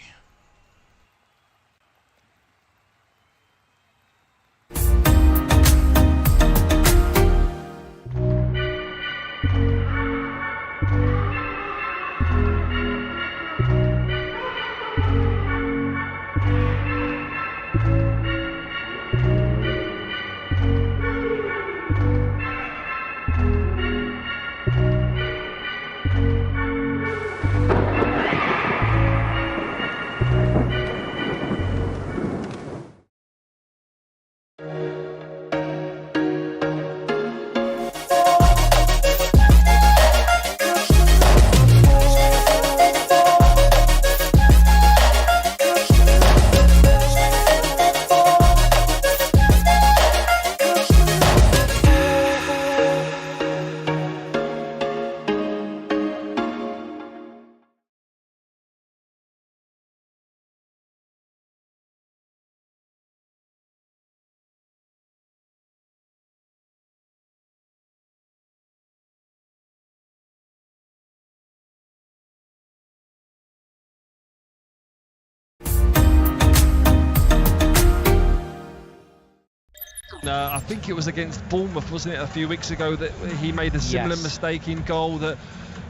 I think it was against Bournemouth, wasn't it, a few weeks ago, that he made a similar mistake in goal. And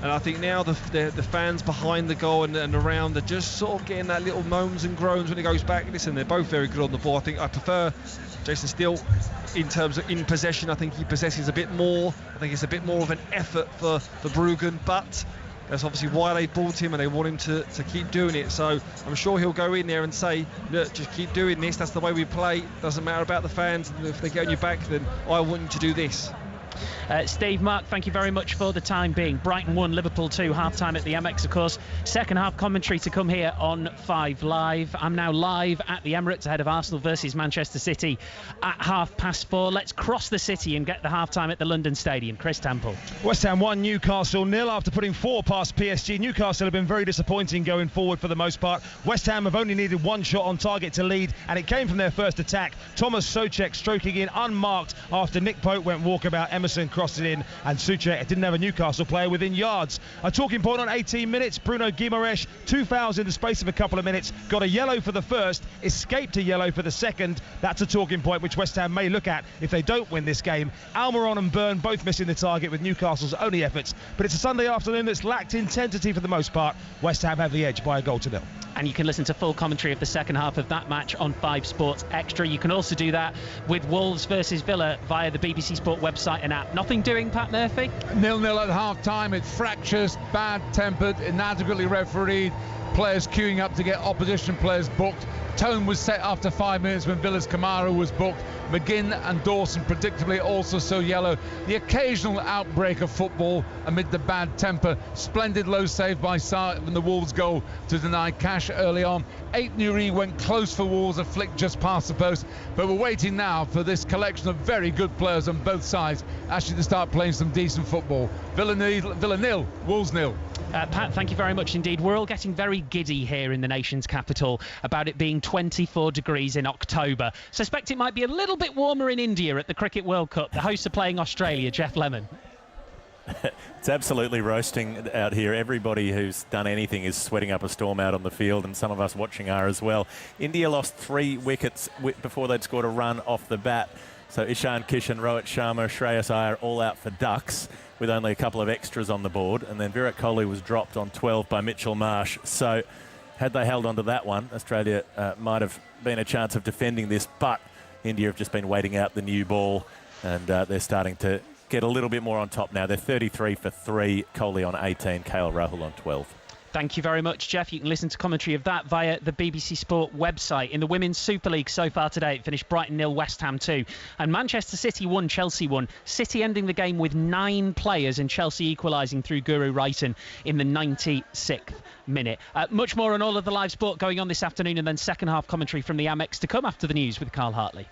I think now the fans behind the goal and around are just sort of getting that little moans and groans when he goes back. Listen, they're both very good on the ball. I think I prefer Jason Steele in terms of in possession. I think he possesses a bit more. I think it's a bit more of an effort for Bruggen, but that's obviously why they bought him, and they want him to keep doing it. So I'm sure he'll go in there and say, look, just keep doing this. That's the way we play. Doesn't matter about the fans. If they get on your back, then I want you to do this. Steve, Mark, thank you very much for the time being. Brighton 1, Liverpool 2, half-time at the Amex, of course. Second half commentary to come here on 5 Live. I'm now live at the Emirates ahead of Arsenal versus Manchester City at 4:30. Let's cross the city and get the half-time at the London Stadium. Chris Temple. West Ham 1, Newcastle 0 after putting 4 past PSG. Newcastle have been very disappointing going forward for the most part. West Ham have only needed 1 shot on target to lead, and it came from their first attack. Thomas Souček stroking in unmarked after Nick Pope went walkabout. Emerson crossed it in, and Souček didn't have a Newcastle player within yards. A talking point on 18 minutes, Bruno Guimaraes, 2 fouls in the space of a couple of minutes, got a yellow for the first, escaped a yellow for the second. That's a talking point which West Ham may look at if they don't win this game. Almiron and Byrne both missing the target with Newcastle's only efforts, but it's a Sunday afternoon that's lacked intensity for the most part. West Ham have the edge by a goal to 0. And you can listen to full commentary of the second half of that match on 5 Sports Extra. You can also do that with Wolves versus Villa via the BBC Sport website and app. Nothing doing, Pat Murphy? 0-0 at half-time. It's fractious, bad-tempered, inadequately refereed, players queuing up to get opposition players booked. Tone was set after 5 minutes when Villa's Kamara was booked. McGinn and Dawson predictably also so yellow. The occasional outbreak of football amid the bad temper. Splendid low save by Salah in the Wolves goal to deny Cash early on. Aït-Nouri went close for Wolves, a flick just past the post. But we're waiting now for this collection of very good players on both sides actually to start playing some decent football. Villa 0, Wolves 0. Pat, thank you very much indeed. We're all getting very giddy here in the nation's capital about it being 24 degrees in October. Suspect it might be a little bit warmer in India at the Cricket World Cup. The hosts are playing Australia. Jeff Lemon. It's absolutely roasting out here. Everybody who's done anything is sweating up a storm out on the field, and some of us watching are as well. India lost 3 wickets before they'd scored a run off the bat. So Ishan Kishan, Rohit Sharma, Shreyas Iyer all out for ducks with only a couple of extras on the board. And then Virat Kohli was dropped on 12 by Mitchell Marsh. So had they held on to that one, Australia might have been a chance of defending this. But India have just been waiting out the new ball, and they're starting to get a little bit more on top now. They're 33 for 3, Kohli on 18, KL Rahul on 12. Thank you very much, Jeff. You can listen to commentary of that via the BBC Sport website. In the Women's Super League so far today, it finished Brighton 0, West Ham 2. And Manchester City 1, Chelsea 1. City ending the game with 9 players and Chelsea equalising through Guru Wrighton in the 96th minute. Much more on all of the live sport going on this afternoon, and then second half commentary from the Amex to come after the news with Carl Hartley.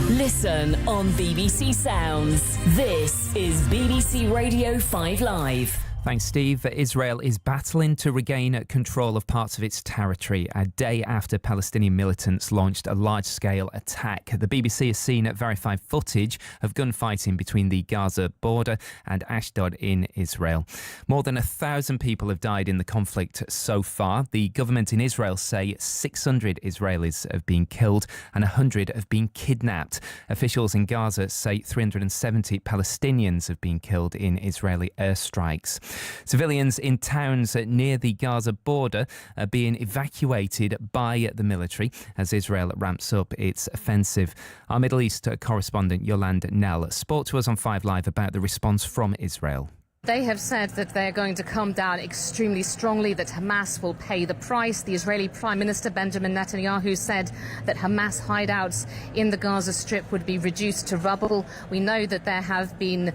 Listen on BBC Sounds. This is BBC Radio 5 Live. Thanks, Steve. Israel is battling to regain control of parts of its territory a day after Palestinian militants launched a large-scale attack. The BBC has seen verified footage of gunfighting between the Gaza border and Ashdod in Israel. More than 1,000 people have died in the conflict so far. The government in Israel say 600 Israelis have been killed and 100 have been kidnapped. Officials in Gaza say 370 Palestinians have been killed in Israeli airstrikes. Civilians in towns near the Gaza border are being evacuated by the military as Israel ramps up its offensive. Our Middle East correspondent Yolande Nell spoke to us on 5 Live about the response from Israel. They have said that they're going to come down extremely strongly, that Hamas will pay the price. The Israeli Prime Minister Benjamin Netanyahu said that Hamas hideouts in the Gaza Strip would be reduced to rubble. We know that there have been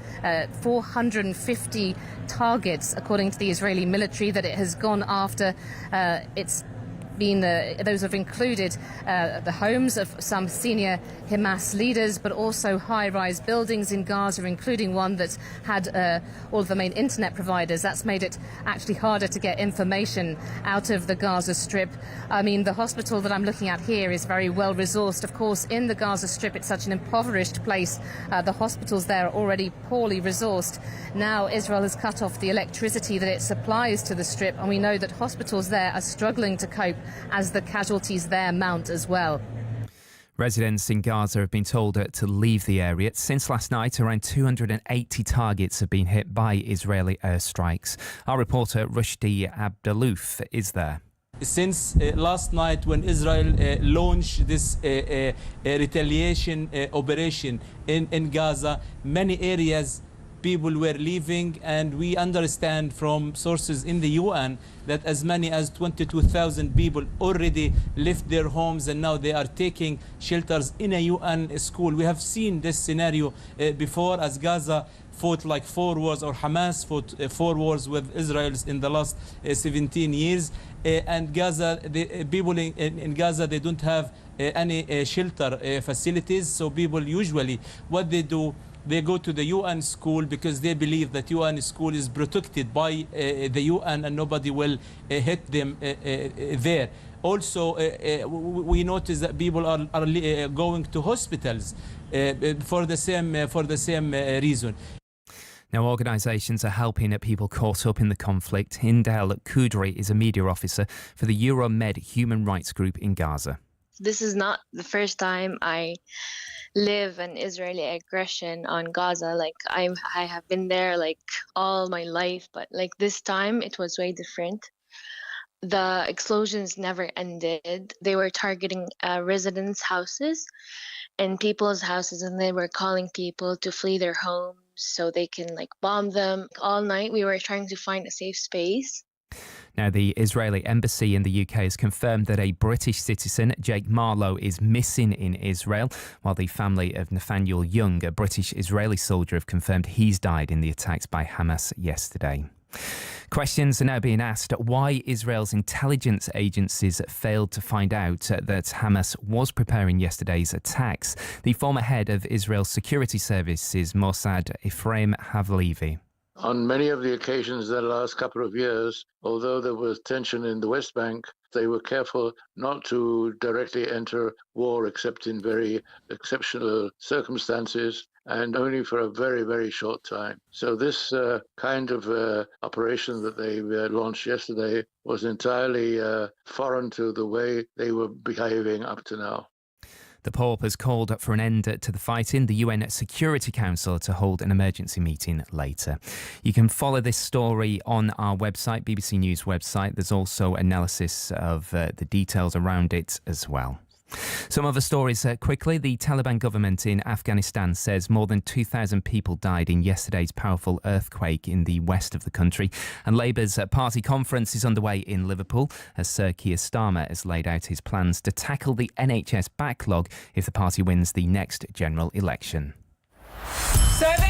450 targets, according to the Israeli military, that it has gone after. Those have included the homes of some senior Hamas leaders, but also high-rise buildings in Gaza, including one that had all of the main internet providers. That's made it actually harder to get information out of the Gaza Strip. I mean, the hospital that I'm looking at here is very well resourced. Of course, in the Gaza Strip, it's such an impoverished place. The hospitals there are already poorly resourced. Now Israel has cut off the electricity that it supplies to the Strip, and we know that hospitals there are struggling to cope as the casualties there mount as well. Residents in Gaza have been told to leave the area. Since last night, around 280 targets have been hit by Israeli airstrikes. Our reporter Rushdie Abdalouf is there. Since last night, when Israel launched this retaliation operation in Gaza, many areas people were leaving, and we understand from sources in the UN that as many as 22,000 people already left their homes, and now they are taking shelters in a UN school. We have seen this scenario before, as Gaza fought like 4 wars, or Hamas fought 4 wars with Israel in the last 17 years. And Gaza, the people in Gaza, they don't have any shelter facilities. So people usually, what they do, they go to the UN school because they believe that UN school is protected by the UN and nobody will hit them there. Also, we notice that people are going to hospitals for the same reason. Now, organisations are helping people caught up in the conflict. Hindel Kudri is a media officer for the Euromed Human Rights Group in Gaza. This is not the first time I live an Israeli aggression on Gaza. Like I have been there like all my life, but like this time it was way different. The explosions never ended. They were targeting residents' houses and people's houses, and they were calling people to flee their homes so they can like bomb them. All night we were trying to find a safe space. Now, the Israeli embassy in the UK has confirmed that a British citizen, Jake Marlowe, is missing in Israel, while the family of Nathaniel Young, a British-Israeli soldier, have confirmed he's died in the attacks by Hamas yesterday. Questions are now being asked why Israel's intelligence agencies failed to find out that Hamas was preparing yesterday's attacks. The former head of Israel's security services, Mossad, Ephraim Havlevi. On many of the occasions the last couple of years, although there was tension in the West Bank, they were careful not to directly enter war except in very exceptional circumstances and only for a very, very short time. So this kind of operation that they launched yesterday was entirely foreign to the way they were behaving up to now. The Pope has called for an end to the fighting. The UN Security Council to hold an emergency meeting later. You can follow this story on our website, BBC News website. There's also analysis of the details around it as well. Some other stories quickly. The Taliban government in Afghanistan says more than 2,000 people died in yesterday's powerful earthquake in the west of the country. And Labour's party conference is underway in Liverpool as Sir Keir Starmer has laid out his plans to tackle the NHS backlog if the party wins the next general election. Service!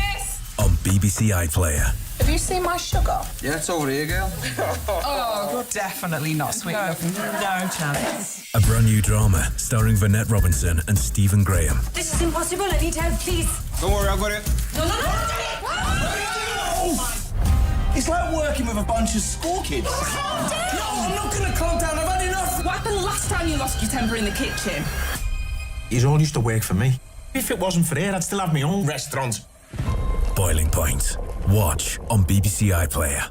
On BBC iPlayer. Have you seen my sugar? Yeah, it's over here, girl. Oh, you're definitely not sweet enough. No chance. A brand new drama starring Vanette Robinson and Stephen Graham. This is impossible. I need help, please. Don't worry, I've got it. No. It's like working with a bunch of school kids. Calm down! No, I'm not going to calm down. I've had enough. What happened last time you lost your temper in the kitchen? He's all used to work for me. If it wasn't for her, I'd still have my own restaurant. Boiling Point. Watch on BBC iPlayer.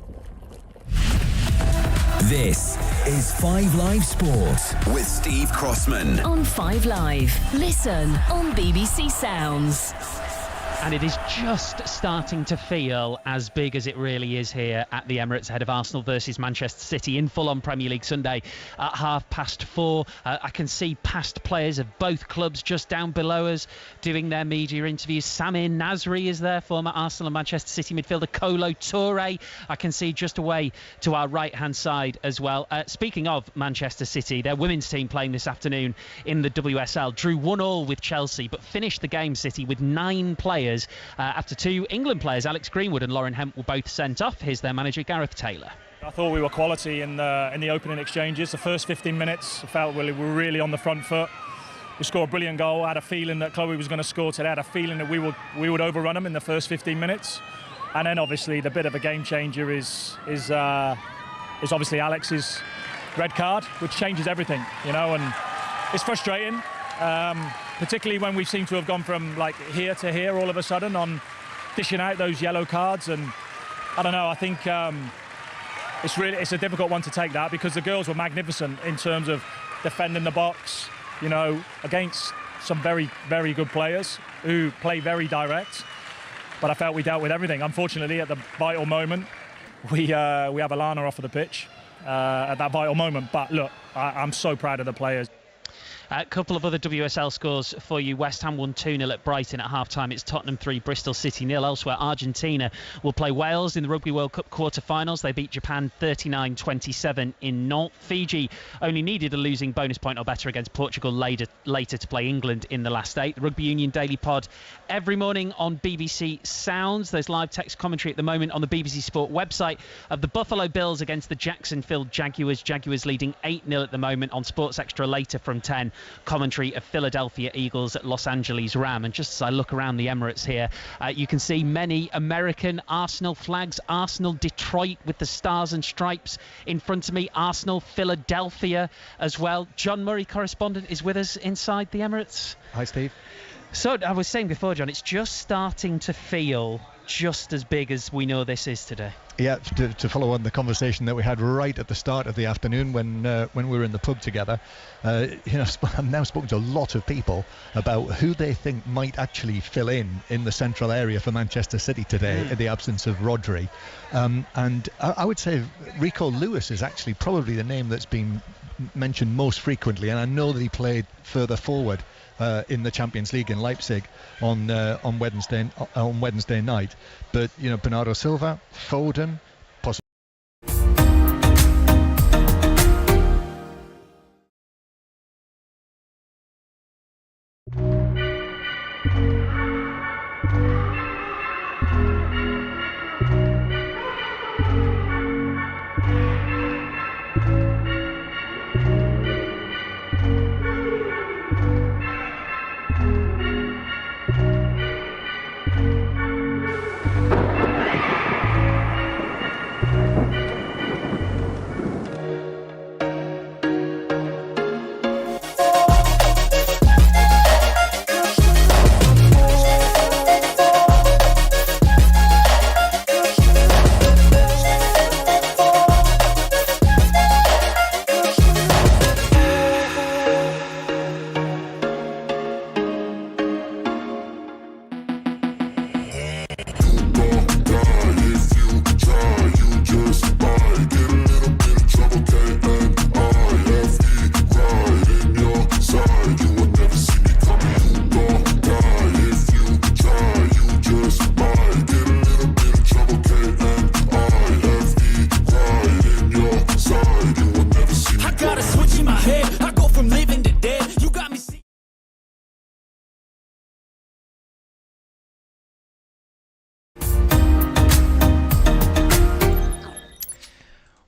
This is 5 Live Sport with Steve Crossman. On 5 Live. Listen on BBC Sounds. And it is just starting to feel as big as it really is here at the Emirates ahead of Arsenal versus Manchester City in full-on Premier League Sunday at 4:30. I can see past players of both clubs just down below us doing their media interviews. Samir Nasri is there, former Arsenal and Manchester City midfielder. Kolo Touré I can see just away to our right-hand side as well. Speaking of Manchester City, their women's team playing this afternoon in the WSL drew 1-1 with Chelsea, but finished the game, City, with 9 players after 2 England players, Alex Greenwood and Lauren Hemp, were both sent off. Here's their manager, Gareth Taylor. I thought we were quality in the opening exchanges. The first 15 minutes, I felt we were really on the front foot. We scored a brilliant goal. I had a feeling that Chloe was going to score today. I had a feeling that we would overrun them in the first 15 minutes. And then obviously the bit of a game changer is obviously Alex's red card, which changes everything, and it's frustrating. Particularly when we seem to have gone from like here to here all of a sudden on dishing out those yellow cards, and I don't know, I think it's a difficult one to take, that, because the girls were magnificent in terms of defending the box, against some very, very good players who play very direct, but I felt we dealt with everything. Unfortunately, at the vital moment, we have Alana off of the pitch at that vital moment, but look, I'm so proud of the players. A couple of other WSL scores for you. West Ham won 2-0 at Brighton at half-time. It's Tottenham 3, Bristol City 0. Elsewhere, Argentina will play Wales in the Rugby World Cup quarter-finals. They beat Japan 39-27 in Nantes. Fiji only needed a losing bonus point or better against Portugal later to play England in the last 8. The Rugby Union Daily Pod every morning on BBC Sounds. There's live text commentary at the moment on the BBC Sport website of the Buffalo Bills against the Jacksonville Jaguars. Jaguars leading 8-0 at the moment. On Sports Extra later from 10. Commentary of Philadelphia Eagles at Los Angeles Ram. And just as I look around the Emirates here, you can see many American Arsenal flags. Arsenal Detroit with the stars and stripes in front of me. Arsenal Philadelphia as well. John Murray, correspondent, is with us inside the Emirates. Hi, Steve. So I was saying before, John, it's just starting to feel just as big as we know this is today. Yeah, to follow on the conversation that we had right at the start of the afternoon when we were in the pub together, I've now spoken to a lot of people about who they think might actually fill in the central area for Manchester City today in the absence of Rodri. And I would say Rico Lewis is actually probably the name that's been mentioned most frequently, and I know that he played further forward in the Champions League in Leipzig on Wednesday night. But Bernardo Silva, Foden, possibly.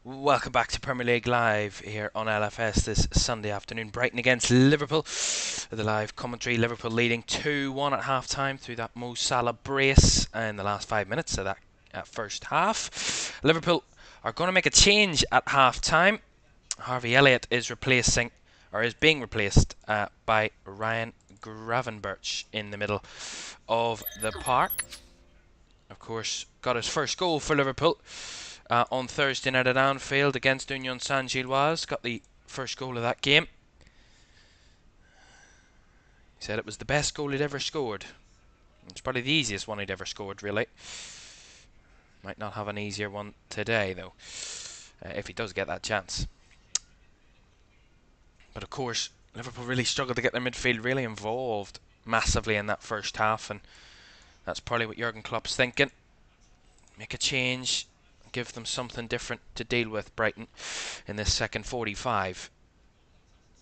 Welcome back to Premier League Live here on LFS this Sunday afternoon. Brighton against Liverpool. The live commentary, Liverpool leading 2-1 at half-time through that Mo Salah brace in the last 5 minutes of that first half. Liverpool are going to make a change at half time. Harvey Elliott is being replaced by Ryan Gravenberch in the middle of the park. Of course, got his first goal for Liverpool on Thursday night at Anfield against Union Saint-Gilloise. Got the first goal of that game. He said it was the best goal he'd ever scored. It's probably the easiest one he'd ever scored, really. Might not have an easier one today, though, if he does get that chance. But of course, Liverpool really struggled to get their midfield really involved massively in that first half, and that's probably what Jurgen Klopp's thinking. Make a change, give them something different to deal with, Brighton, in this second 45,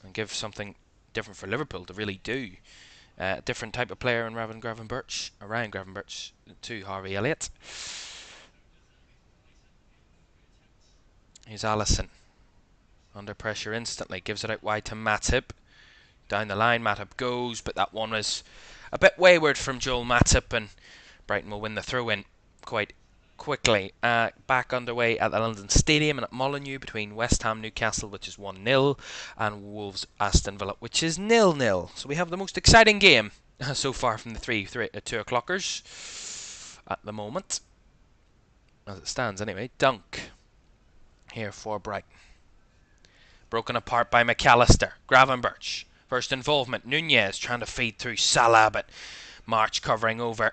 and give something different for Liverpool to really do. A different type of player in Ryan Gravenberch to Harvey Elliott. Here's Alisson. Under pressure instantly, gives it out wide to Matip. Down the line, Matip goes, but that one was a bit wayward from Joel Matip, and Brighton will win the throw-in quite quickly. Back underway at the London Stadium and at Molineux between West Ham Newcastle, which is 1-0, and Wolves Aston Villa, which is 0-0. So we have the most exciting game so far from the 2 o'clockers at the moment, as it stands anyway. Dunk here for Brighton. Broken apart by McAllister. Gravenberch. First involvement. Nunez trying to feed through Salah, but March covering over.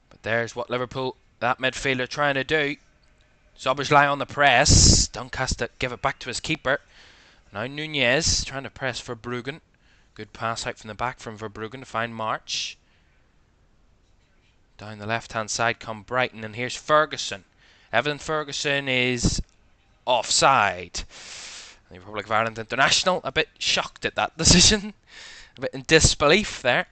But there's what Liverpool, that midfielder, trying to do. Szoboszlai on the press. Dunk has to give it back to his keeper. Now Nunez trying to press Verbruggen. Good pass out from the back from Verbruggen to find March. Down the left-hand side come Brighton, and here's Ferguson. Evan Ferguson is offside. The Republic of Ireland international, a bit shocked at that decision. A bit in disbelief there.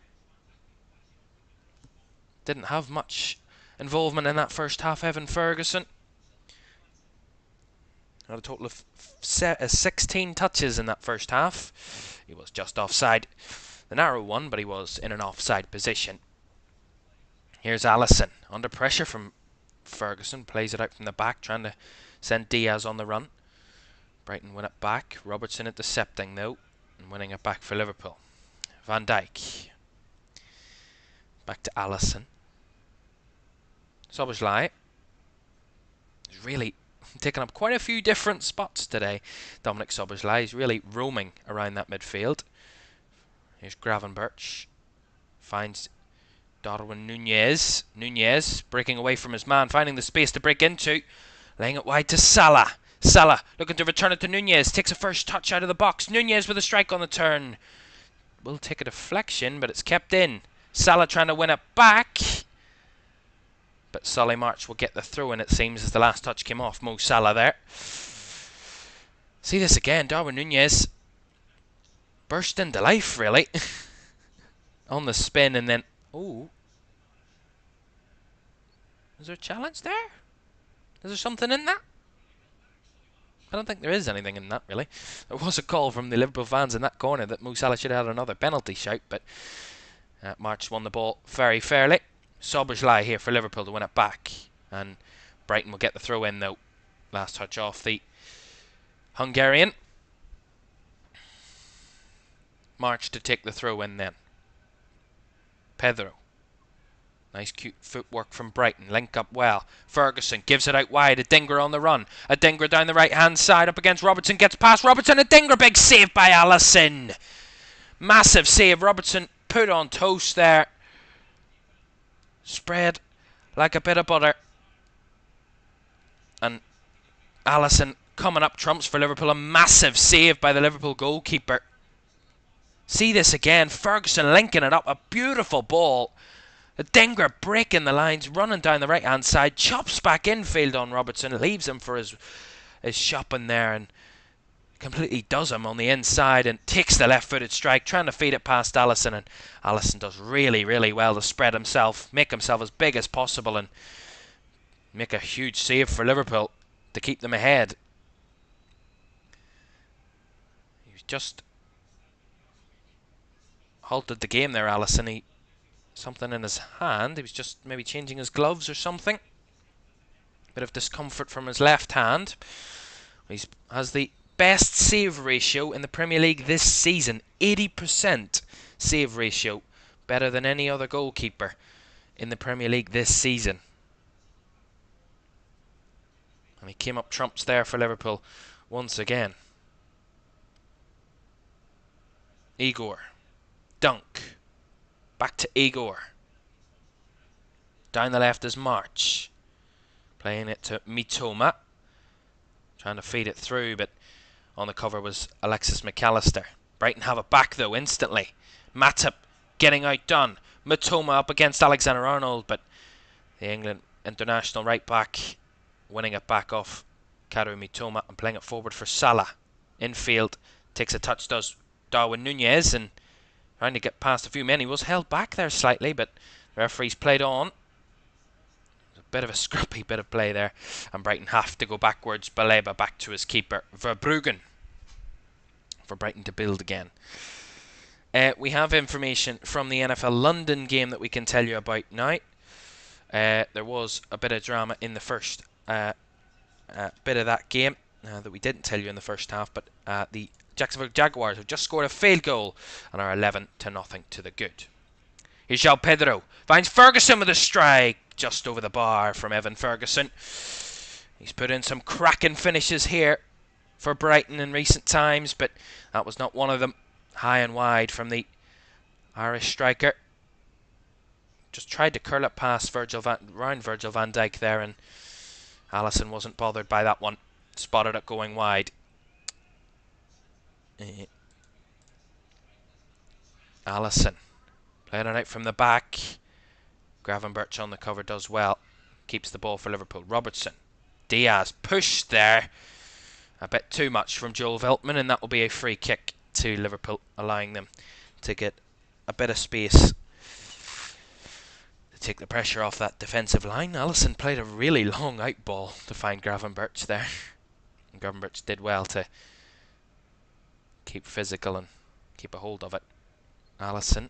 Didn't have much involvement in that first half, Evan Ferguson. Had a total of 16 touches in that first half. He was just offside. The narrow one, but he was in an offside position. Here's Alisson. Under pressure from Ferguson. Plays it out from the back, trying to send Diaz on the run. Brighton win it back. Robertson intercepting though, and winning it back for Liverpool. Van Dijk. Back to Alisson. Szoboszlai is really taking up quite a few different spots today. Dominic Szoboszlai is really roaming around that midfield. Here's Gravenberch. Finds Darwin Nunez. Nunez breaking away from his man, finding the space to break into. Laying it wide to Salah. Salah looking to return it to Nunez. Takes a first touch out of the box. Nunez with a strike on the turn. Will take a deflection, but it's kept in. Salah trying to win it back. But Solly March will get the throw in, it seems, as the last touch came off Mo Salah there. See this again. Darwin Nunez burst into life, really. On the spin, and then... Oh. Is there a challenge there? Is there something in that? I don't think there is anything in that, really. There was a call from the Liverpool fans in that corner that Mo Salah should have had another penalty shout, but March won the ball very fairly. Szoboszlai here for Liverpool to win it back, and Brighton will get the throw in though. Last touch off the Hungarian. March to take the throw in then. Pedro. Nice cute footwork from Brighton. Link up well. Ferguson gives it out wide. Adingra on the run. Adingra down the right hand side up against Robertson. Gets past Robertson. Adingra, big save by Alisson. Massive save. Robertson put on toast there. Spread like a bit of butter. And Alisson coming up trumps for Liverpool. A massive save by the Liverpool goalkeeper. See this again. Ferguson linking it up. A beautiful ball. Adingra breaking the lines, running down the right hand side, chops back infield on Robertson, leaves him for his shopping there, and completely does him on the inside, and takes the left footed strike, trying to feed it past Alisson, and Alisson does really, really well to spread himself, make himself as big as possible, and make a huge save for Liverpool to keep them ahead. He's just halted the game there, Alisson. Something in his hand. He was just maybe changing his gloves or something. Bit of discomfort from his left hand. He has the best save ratio in the Premier League this season. 80% save ratio. Better than any other goalkeeper in the Premier League this season. And he came up trumps there for Liverpool once again. Igor. Dunk. Back to Igor. Down the left is March. Playing it to Mitoma. Trying to feed it through, but on the cover was Alexis McAllister. Brighton have it back though instantly. Matip getting outdone. Mitoma up against Alexander-Arnold, but the England international right back winning it back off Karu Mitoma and playing it forward for Salah. Infield takes a touch, does Darwin Nunez, and trying to get past a few men. He was held back there slightly, but the referee's played on. Bit of a scrappy bit of play there, and Brighton have to go backwards. Baleba back to his keeper Verbruggen for Brighton to build again. We have information from the NFL London game that we can tell you about now. There was a bit of drama in the first bit of that game that we didn't tell you in the first half, but the Jacksonville Jaguars have just scored a field goal and are 11-0 to the good. Here's João Pedro, finds Ferguson with a strike just over the bar from Evan Ferguson. He's put in some cracking finishes here for Brighton in recent times, but that was not one of them. High and wide from the Irish striker. Just tried to curl it past Virgil van Dijk there, and Alisson wasn't bothered by that one. Spotted it going wide. Alisson playing it out from the back. Gravenberch on the cover does well. Keeps the ball for Liverpool. Robertson. Diaz pushed there. A bit too much from Joel Veltman, and that will be a free kick to Liverpool, allowing them to get a bit of space to take the pressure off that defensive line. Alisson played a really long out ball to find Gravenberch there. And Gravenberch did well to keep physical and keep a hold of it. Alisson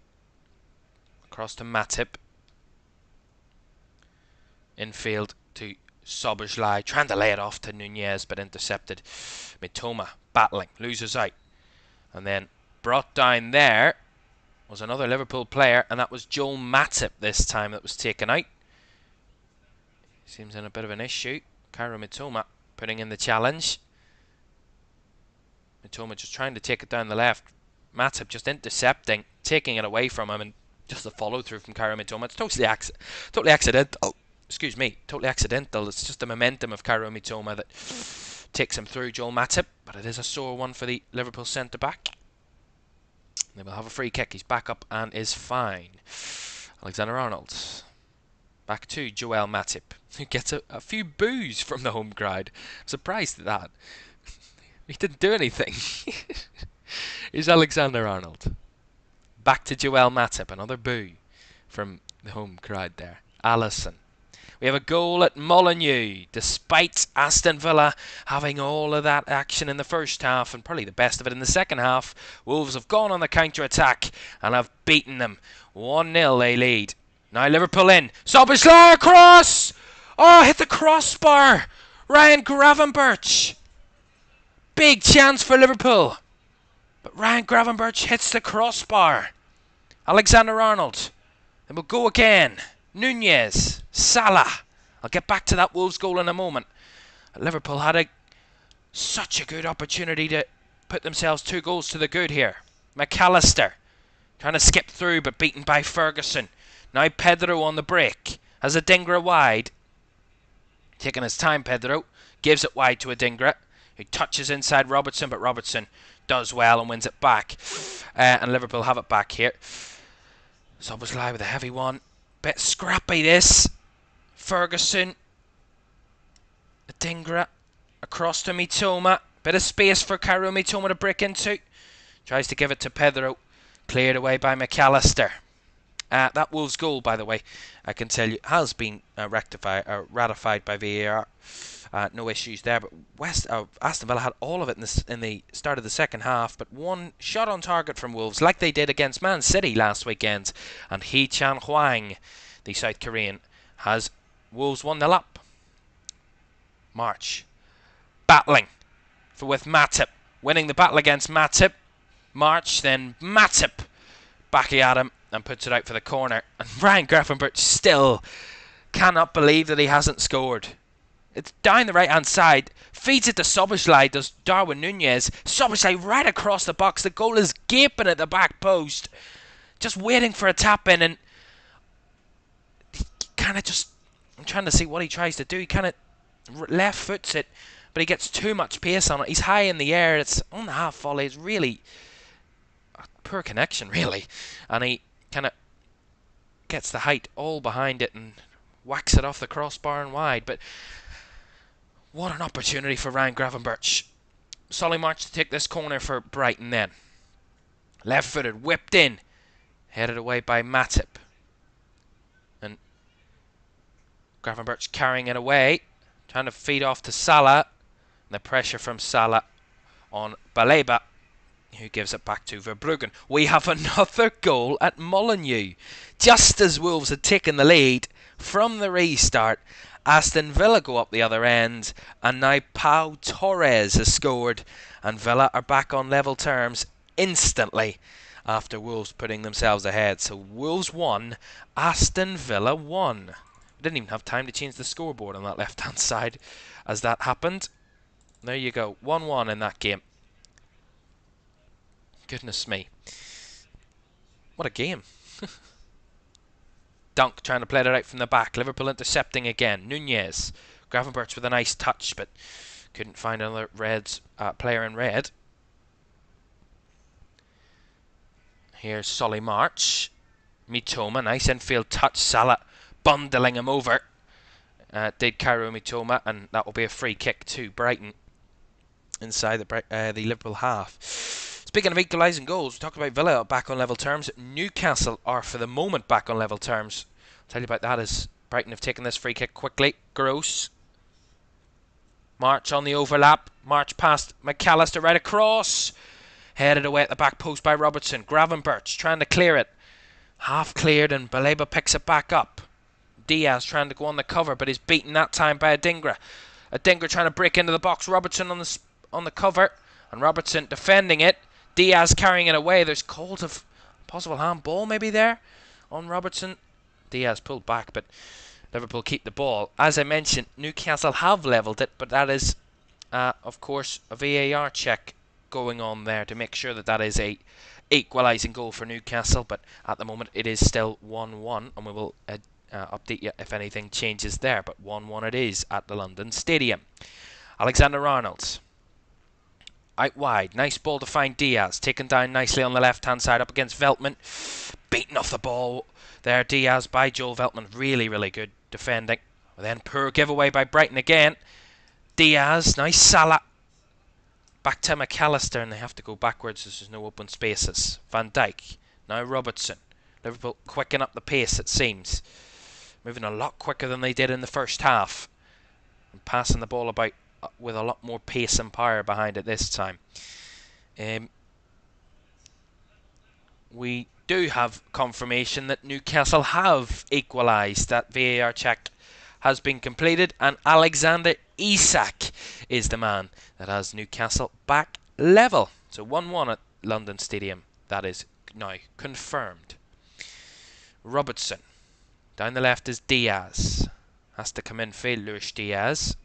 across to Matip. Infield to Szoboszlai, trying to lay it off to Nunez, but intercepted. Mitoma battling, loses out, and then brought down there was another Liverpool player, and that was Joel Matip this time that was taken out. Seems in a bit of an issue. Kairo Mitoma putting in the challenge. Mitoma just trying to take it down the left. Matip just intercepting, taking it away from him, and just a follow through from Kairo Mitoma. It's totally accidental. Excuse me, totally accidental. It's just the momentum of Kairo Mitoma that takes him through Joel Matip, but it is a sore one for the Liverpool centre-back. They will have a free kick. He's back up and is fine. Alexander-Arnold. Back to Joel Matip, who gets a few boos from the home crowd. I'm surprised at that. He didn't do anything. Here's Alexander-Arnold. Back to Joel Matip, another boo from the home crowd there. Alisson. We have a goal at Molineux, despite Aston Villa having all of that action in the first half and probably the best of it in the second half. Wolves have gone on the counter-attack and have beaten them. 1-0 they lead. Now Liverpool in. Szoboszlai across! Oh, hit the crossbar! Ryan Gravenberch. Big chance for Liverpool. But Ryan Gravenberch hits the crossbar. Alexander-Arnold. They will go again. Nunez, Salah. I'll get back to that Wolves goal in a moment. Liverpool had such a good opportunity to put themselves 2 goals to the good here. McAllister trying to skip through but beaten by Ferguson. Now Pedro on the break. Has Adingra wide. Taking his time, Pedro. Gives it wide to Adingra, who touches inside Robertson, but Robertson does well and wins it back. And Liverpool have it back here. Szoboszlai with a heavy one. Bit scrappy this. Ferguson. Adingra. Across to Mitoma. Bit of space for Kairo Mitoma to break into. Tries to give it to Pedro. Cleared away by McAllister. That Wolves goal, by the way, I can tell you, has been ratified by VAR. No issues there, but Aston Villa had all of it in the start of the second half, but one shot on target from Wolves, like they did against Man City last weekend, and Hee-chan Hwang, the South Korean, has Wolves 1-0 up. March battling with Matip, winning the battle against Matip. March, then Matip back at him and puts it out for the corner. And Ryan Gravenberch still cannot believe that he hasn't scored. It's down the right hand side, feeds it to Szoboszlai, does Darwin Núñez. Szoboszlai right across the box. The goal is gaping at the back post, just waiting for a tap in, and he kind of just, I'm trying to see what he tries to do. He kind of left foots it, but he gets too much pace on it. He's high in the air. It's on the half volley. It's really a poor connection, really, and he kind of gets the height all behind it and whacks it off the crossbar and wide. But what an opportunity for Ryan Gravenberch. Solly March to take this corner for Brighton then. Left footed, whipped in, headed away by Matip. And Gravenberch carrying it away, trying to feed off to Salah. And the pressure from Salah on Baleba, who gives it back to Verbruggen. We have another goal at Molineux. Just as Wolves had taken the lead from the restart, Aston Villa go up the other end, and now Pau Torres has scored, and Villa are back on level terms instantly after Wolves putting themselves ahead. So Wolves 1, Aston Villa 1. We didn't even have time to change the scoreboard on that left hand side as that happened. There you go, 1-1 in that game. Goodness me. What a game. Dunk trying to play it out from the back. Liverpool intercepting again. Núñez. Gravenberch with a nice touch, but couldn't find another player in red. Here's Solly March. Mitoma, nice infield touch. Salah bundling him over. Did Kairo Mitoma, and that will be a free kick to Brighton inside the Liverpool half. Speaking of equalising goals, we talked about Villa back on level terms. Newcastle are for the moment back on level terms. I'll tell you about that as Brighton have taken this free kick quickly. Gross. March on the overlap. March past McAllister right across. Headed away at the back post by Robertson. Gravenberch trying to clear it. Half cleared, and Baleba picks it back up. Diaz trying to go on the cover, but is beaten that time by Adingra. Adingra trying to break into the box. Robertson on the cover, and Robertson defending it. Diaz carrying it away. There's calls of possible handball maybe there on Robertson. Diaz pulled back, but Liverpool keep the ball. As I mentioned, Newcastle have levelled it, but that is, of course, a VAR check going on there to make sure that that is a equalising goal for Newcastle. But at the moment, it is still 1-1, and we will update you if anything changes there. But 1-1 it is at the London Stadium. Alexander-Arnold. Out wide, nice ball to find Diaz, taken down nicely on the left hand side up against Veltman, beaten off the ball there, Diaz by Joel Veltman, really good defending. Then poor giveaway by Brighton again. Diaz, nice Salah, back to McAllister, and they have to go backwards as there's no open spaces. Van Dijk, now Robertson. Liverpool quicken up the pace, it seems, moving a lot quicker than they did in the first half, and passing the ball about with a lot more pace and power behind it this time. We do have confirmation that Newcastle have equalised. That VAR check has been completed, and Alexander Isak is the man that has Newcastle back level. So 1-1 at London Stadium. That is now confirmed. Robertson. Down the left is Diaz. Has to come in field, Luis Diaz.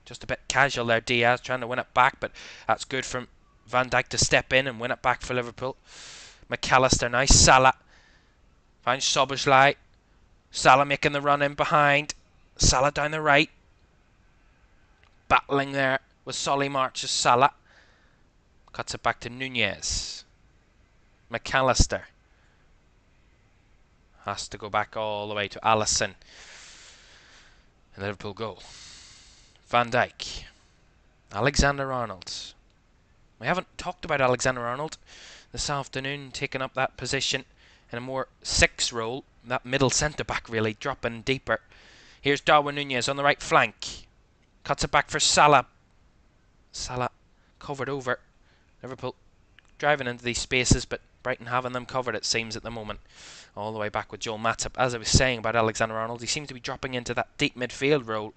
Just a bit casual there, Diaz, trying to win it back, but that's good from Van Dijk to step in and win it back for Liverpool. McAllister, nice. Salah finds Szoboszlai. Salah making the run in behind. Salah down the right. Battling there with Solly March's Salah. Cuts it back to Núñez. McAllister. Has to go back all the way to Alisson. And Liverpool goal. Van Dijk. Alexander-Arnold. We haven't talked about Alexander-Arnold this afternoon, taking up that position in a more 6 role. That middle centre-back really, dropping deeper. Here's Darwin Núñez on the right flank. Cuts it back for Salah. Salah covered over. Liverpool driving into these spaces, but Brighton having them covered, it seems, at the moment. All the way back with Joel Matip. As I was saying about Alexander-Arnold, he seems to be dropping into that deep midfield role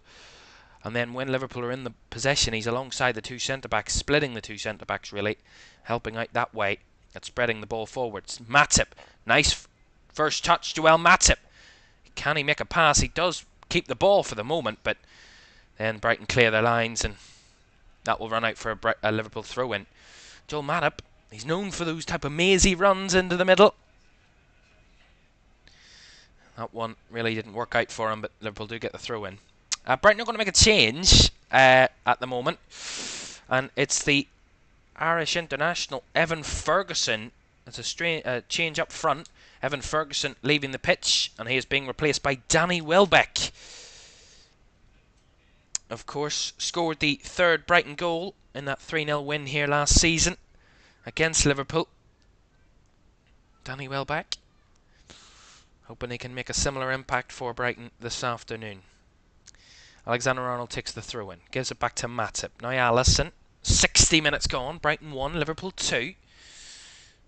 And then when Liverpool are in the possession, he's alongside the two centre-backs, splitting the two centre-backs really, helping out that way and spreading the ball forwards. Matip, nice first touch, Joel Matip. Can he make a pass? He does keep the ball for the moment, but then Brighton clear their lines and that will run out for a Liverpool throw-in. Joel Matip, he's known for those type of mazy runs into the middle. That one really didn't work out for him, but Liverpool do get the throw-in. Brighton are going to make a change at the moment, and it's the Irish international Evan Ferguson. It's a change up front. Evan Ferguson leaving the pitch, and he is being replaced by Danny Welbeck. Of course, scored the third Brighton goal in that 3-0 win here last season against Liverpool. Danny Welbeck, hoping he can make a similar impact for Brighton this afternoon. Alexander-Arnold takes the throw-in, gives it back to Matip. Now Alisson, 60 minutes gone, Brighton 1, Liverpool 2.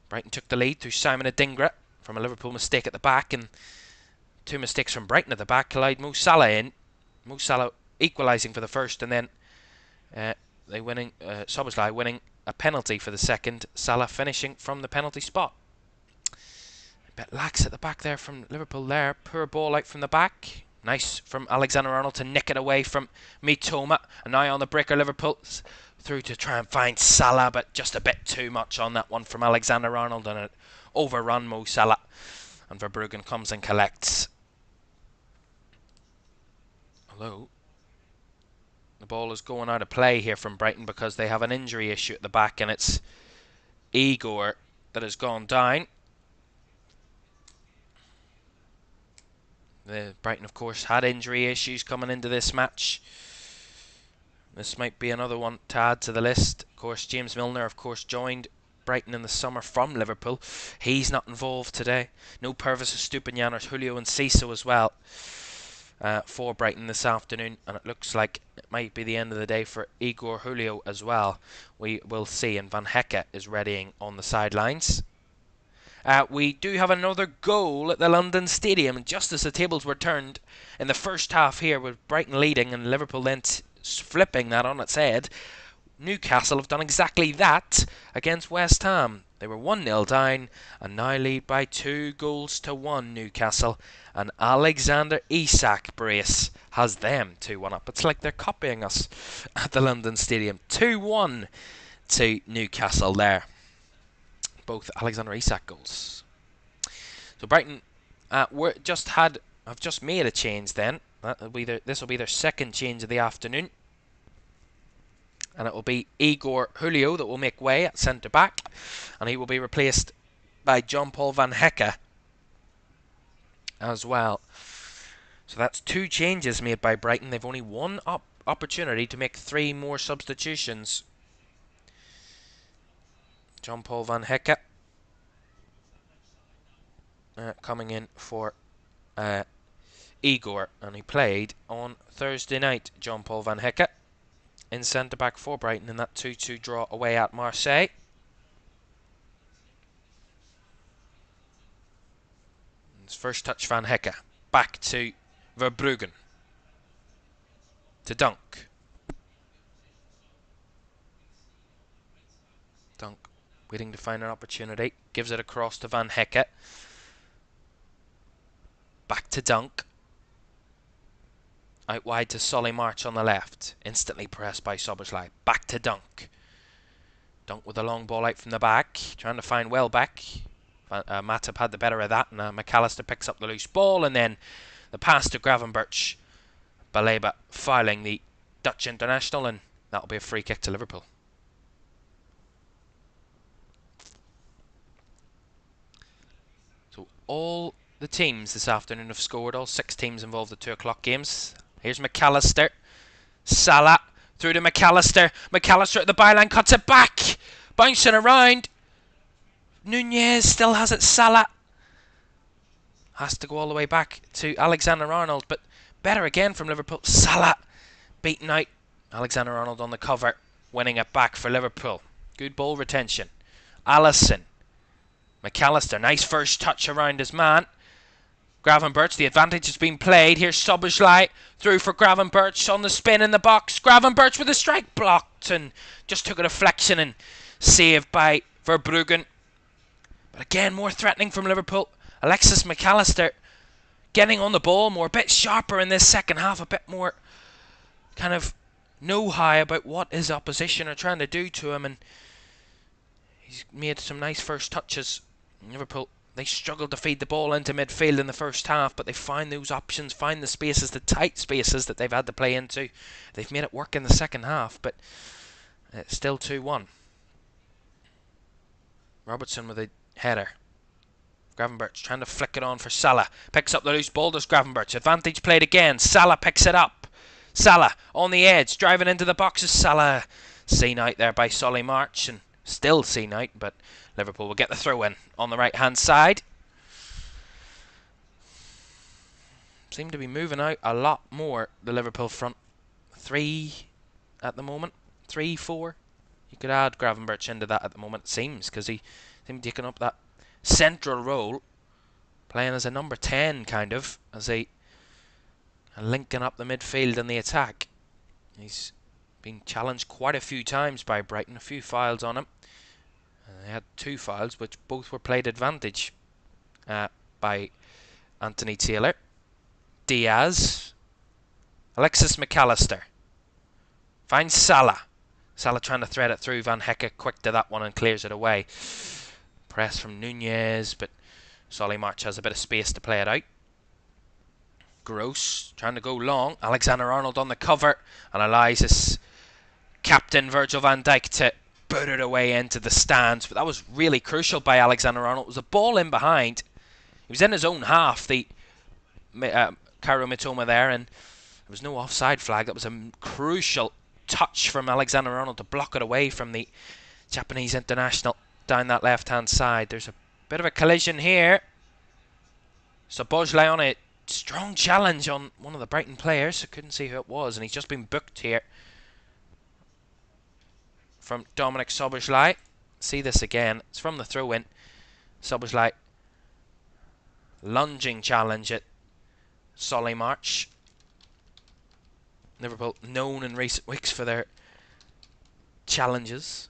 Brighton took the lead through Simon Adingra from a Liverpool mistake at the back, and two mistakes from Brighton at the back allowed Mo Salah in. Mo Salah equalising for the first, and then Szoboszlai winning a penalty for the second. Salah finishing from the penalty spot. A bit lax at the back there from Liverpool there. Poor ball out from the back. Nice from Alexander-Arnold to nick it away from Mitoma. And now on the breaker, Liverpool through to try and find Salah, but just a bit too much on that one from Alexander-Arnold, and it overrun Mo Salah. And Verbruggen comes and collects. Although the ball is going out of play here from Brighton because they have an injury issue at the back, and it's Igor that has gone down. Brighton, of course, had injury issues coming into this match. This might be another one to add to the list. Of course, James Milner, of course, joined Brighton in the summer from Liverpool. He's not involved today. No Purvis Estupiñán, Julio Enciso as well for Brighton this afternoon. And it looks like it might be the end of the day for Igor Julio as well. We will see. And Van Hecke is readying on the sidelines. We do have another goal at the London Stadium, just as the tables were turned in the first half here, with Brighton leading and Liverpool then flipping that on its head. Newcastle have done exactly that against West Ham. They were 1-0 down and now lead by 2-1 Newcastle, and Alexander Isak brace has them 2-1 up. It's like they're copying us at the London Stadium. 2-1 to Newcastle there. Both Alexander Isak goals. So Brighton have just made a change then. This will be their second change of the afternoon. And it will be Igor Julio that will make way at centre-back. And he will be replaced by John-Paul Van Hecke as well. So that's two changes made by Brighton. They've only one opportunity to make 3 more substitutions. John-Paul Van Hecke coming in for Igor, and he played on Thursday night. John-Paul Van Hecke in centre-back for Brighton in that 2-2 draw away at Marseille. His first touch, Van Hecke. Back to Verbruggen. To Dunk. Dunk waiting to find an opportunity. Gives it across to Van Hecke. Back to Dunk. Out wide to Solly March on the left. Instantly pressed by Szoboszlai. Back to Dunk. Dunk with a long ball out from the back. Trying to find Welbeck. Matip had the better of that. And McAllister picks up the loose ball. And then the pass to Gravenberch. Baleba filing the Dutch international. And that'll be a free kick to Liverpool. So all the teams this afternoon have scored. All 6 teams involved at 2 o'clock games. Here's McAllister. Salah through to McAllister. McAllister at the byline, cuts it back. Bouncing around. Nunez still has it. Salah has to go all the way back to Alexander-Arnold, but better again from Liverpool. Salah beaten out. Alexander-Arnold on the cover, winning it back for Liverpool. Good ball retention. Alisson. McAllister, nice first touch around his man. Gravenberch, the advantage has been played. Here's Szoboszlai through for Gravenberch on the spin in the box. Gravenberch with a strike blocked and just took a deflection and saved by Verbruggen. But again, more threatening from Liverpool. Alexis McAllister getting on the ball more, a bit sharper in this second half, a bit more kind of know-how about what his opposition are trying to do to him, and he's made some nice first touches. Liverpool, they struggled to feed the ball into midfield in the first half, but they find those options, find the spaces, the tight spaces that they've had to play into. They've made it work in the second half, but it's still 2-1. Robertson with a header. Gravenberch trying to flick it on for Salah. Picks up the loose ball, does Gravenberch. Advantage played again. Salah picks it up. Salah on the edge, driving into the boxes. Salah seen out there by Solly March, and still seen out, but Liverpool will get the throw in on the right hand side. Seem to be moving out a lot more, the Liverpool front. 3 at the moment. 3, 4. You could add Gravenberch into that at the moment, it seems, because he seemed taking up that central role, playing as a number 10 kind of, as a linking up the midfield and the attack. He's been challenged quite a few times by Brighton, a few fouls on him. They had 2 fouls, which both were played advantage by Anthony Taylor. Diaz. Alexis McAllister. Finds Salah. Salah trying to thread it through. Van Hecke quick to that one and clears it away. Press from Nunez, but Solly March has a bit of space to play it out. Gross trying to go long. Alexander-Arnold on the cover and allows his captain Virgil van Dijk to put it away into the stands. But that was really crucial by Alexander-Arnold. It was a ball in behind. He was in his own half, the Kaoru Mitoma there, and there was no offside flag. That was a crucial touch from Alexander-Arnold to block it away from the Japanese international down that left-hand side. There's a bit of a collision here. Szoboszlai on a strong challenge on one of the Brighton players. I couldn't see who it was, and he's just been booked here from Dominic Szoboszlai. See this again. It's from the throw-in. Szoboszlai lunging challenge at Solly March. Liverpool known in recent weeks for their challenges,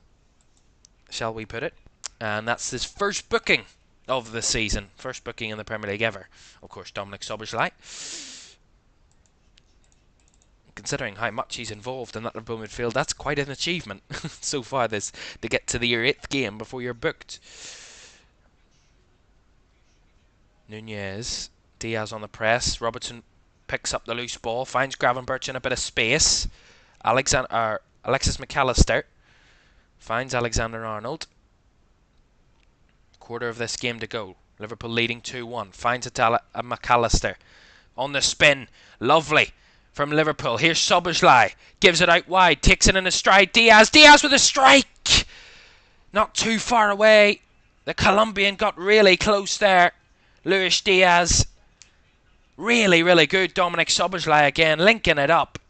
shall we put it. And that's his first booking of the season. First booking in the Premier League ever. Of course, Dominic Szoboszlai. Considering how much he's involved in that Liverpool midfield, that's quite an achievement so far this to get to your 8th game before you're booked. Nunez. Diaz on the press. Robertson picks up the loose ball, finds Gravenberch in a bit of space. Alexis McAllister finds Alexander-Arnold. Quarter of this game to go. Liverpool leading 2-1. Finds McAllister on the spin. Lovely from Liverpool. Here's Szoboszlai. Gives it out wide. Takes it in a stride. Diaz with a strike. Not too far away. The Colombian got really close there. Luis Diaz. Really, really good. Dominic Szoboszlai again, linking it up.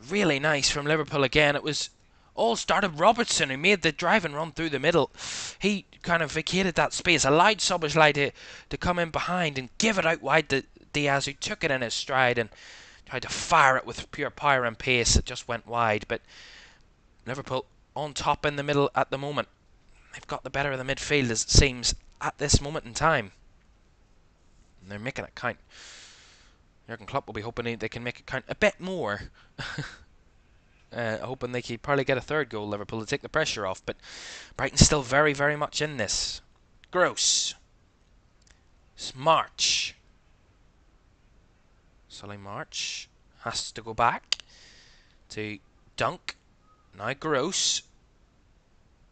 Really nice from Liverpool again. It was all started Robertson, who made the drive and run through the middle. He kind of vacated that space, allowed Szoboszlai to come in behind and give it out wide to Diaz, who took it in his stride and tried to fire it with pure power and pace. It just went wide, but Liverpool on top in the middle at the moment. They've got the better of the midfield, as it seems, at this moment in time. And they're making it count. Jurgen Klopp will be hoping they can make it count a bit more. Hoping they could probably get a 3rd goal, Liverpool, to take the pressure off. But Brighton's still very, very much in this. Gross. March. Solly March has to go back to Dunk. Now Gross.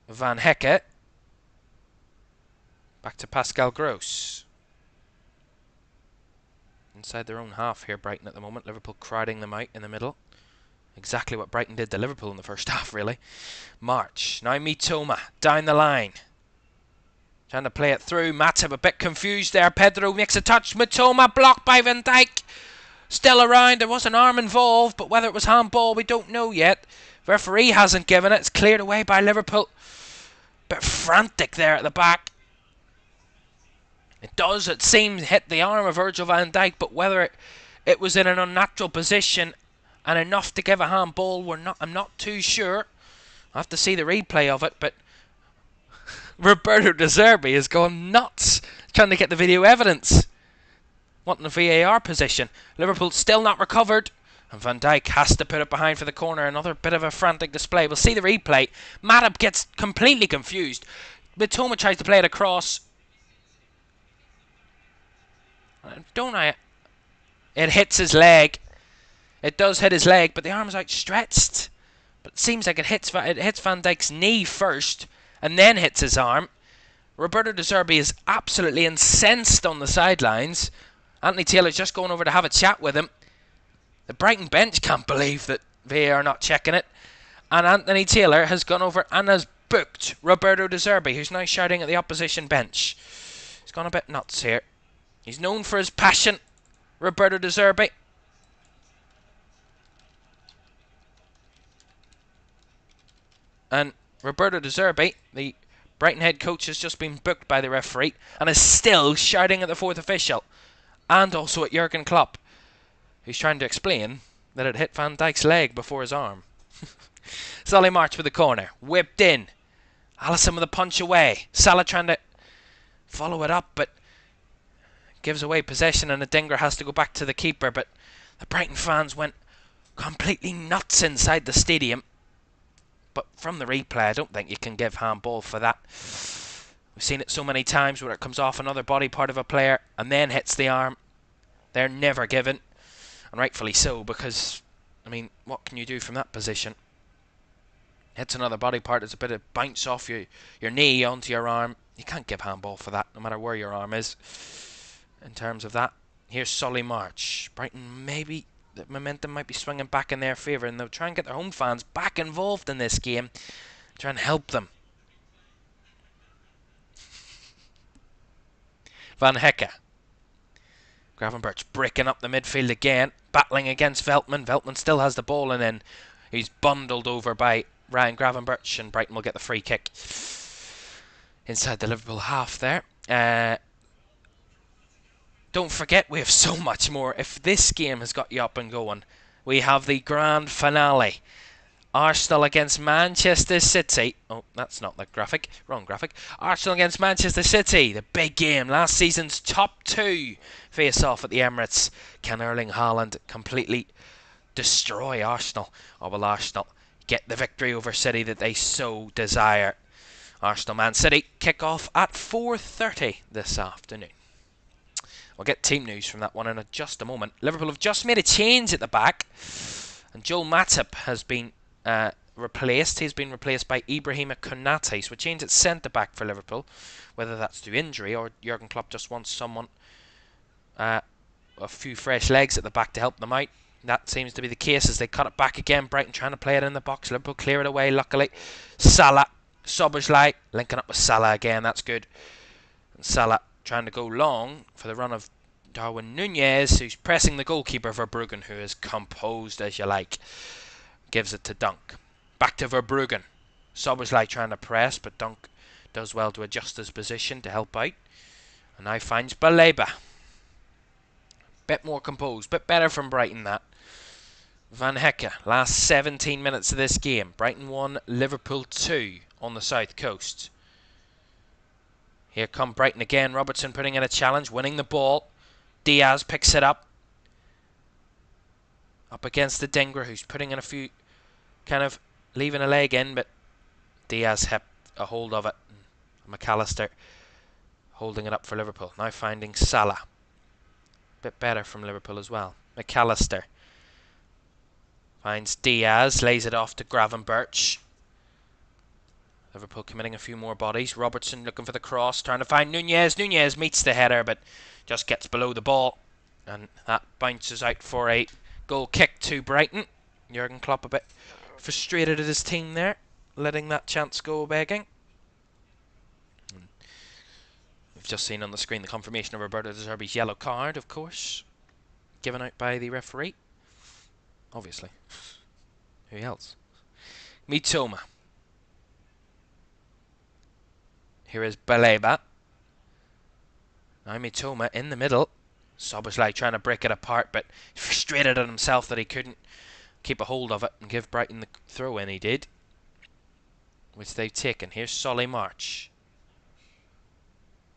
Van Hecke. Back to Pascal Gross. Inside their own half here, Brighton at the moment. Liverpool crowding them out in the middle. Exactly what Brighton did to Liverpool in the first half, really. March. Now Mitoma down the line. Trying to play it through. Matip a bit confused there. Pedro makes a touch. Mitoma blocked by Van Dijk. Still around. There was an arm involved, but whether it was handball, we don't know yet. Referee hasn't given it. It's cleared away by Liverpool. Bit frantic there at the back. It does, it seems, hit the arm of Virgil van Dijk, but whether it was in an unnatural position and enough to give a handball, I'm not too sure. I'll have to see the replay of it, but Roberto De Zerbi has gone nuts trying to get the video evidence. Wanting a VAR position. Liverpool still not recovered. And Van Dijk has to put it behind for the corner. Another bit of a frantic display. We'll see the replay. Matip gets completely confused. Mitoma tries to play it across. It hits his leg. It does hit his leg, but the arm's outstretched. But it seems like it hits Van Dijk's knee first and then hits his arm. Roberto De Zerbi is absolutely incensed on the sidelines. Anthony Taylor's just going over to have a chat with him. The Brighton bench can't believe that VAR are not checking it. And Anthony Taylor has gone over and has booked Roberto De Zerbi, who's now shouting at the opposition bench. He's gone a bit nuts here. He's known for his passion, Roberto De Zerbi. And Roberto De Zerbi, the Brighton head coach, has just been booked by the referee and is still shouting at the fourth official. And also at Jurgen Klopp, who's trying to explain that it hit Van Dijk's leg before his arm. Solly March with the corner. Whipped in. Alisson with a punch away. Salah trying to follow it up, but gives away possession, and Adingra has to go back to the keeper. But the Brighton fans went completely nuts inside the stadium. But from the replay, I don't think you can give handball for that. We've seen it so many times where it comes off another body part of a player and then hits the arm. They're never given. And rightfully so, because, I mean, what can you do from that position? Hits another body part, there's a bit of bounce off your knee onto your arm. You can't give handball for that, no matter where your arm is. In terms of that, here's Solly March. Brighton, maybe the momentum might be swinging back in their favour, and they'll try and get their home fans back involved in this game. Try and help them. Van Hecke. Gravenberch breaking up the midfield again, battling against Veltman. Veltman still has the ball, and then he's bundled over by Ryan Gravenberch, and Brighton will get the free kick inside the Liverpool half there. Don't forget, we have so much more. If this game has got you up and going, we have the grand finale. Arsenal against Manchester City. Oh, that's not the graphic. Wrong graphic. Arsenal against Manchester City. The big game. Last season's top two face off at the Emirates. Can Erling Haaland completely destroy Arsenal? Or will Arsenal get the victory over City that they so desire? Arsenal Man City kick off at 4:30 this afternoon. We'll get team news from that one in just a moment. Liverpool have just made a change at the back. And Joel Matip has been replaced. He's been replaced by Ibrahima Konate. So a change at centre back for Liverpool, whether that's due injury or Jurgen Klopp just wants someone, a few fresh legs at the back to help them out. That seems to be the case as they cut it back again. Brighton trying to play it in the box. Liverpool clear it away. Luckily, Salah, Szoboszlai linking up with Salah again. That's good. And Salah trying to go long for the run of Darwin Nunez, who's pressing the goalkeeper Verbruggen, who is composed as you like. Gives it to Dunk. Back to Verbruggen. Szoboszlai trying to press, but Dunk does well to adjust his position to help out. And now finds Baleba. Bit more composed, bit better from Brighton that. Van Hecke, last 17 minutes of this game. Brighton 1, Liverpool 2 on the south coast. Here come Brighton again. Robertson putting in a challenge, winning the ball. Diaz picks it up. Up against the Adingra, who's putting in a few, kind of leaving a leg in, but Diaz had a hold of it. McAllister holding it up for Liverpool. Now finding Salah. Bit better from Liverpool as well. McAllister finds Diaz, lays it off to Gravenberch. Liverpool committing a few more bodies. Robertson looking for the cross, trying to find Nunez. Nunez meets the header, but just gets below the ball. And that bounces out for a goal kick to Brighton. Jurgen Klopp a bit frustrated at his team there, letting that chance go begging. We've just seen on the screen the confirmation of Roberto De Zerbi's yellow card, of course, given out by the referee. Obviously. Who else? Mitoma. Here is Baleba. Now Mitoma in the middle. Szoboszlai trying to break it apart, but frustrated at himself that he couldn't keep a hold of it and give Brighton the throw in. He did, which they've taken. Here's Solly March.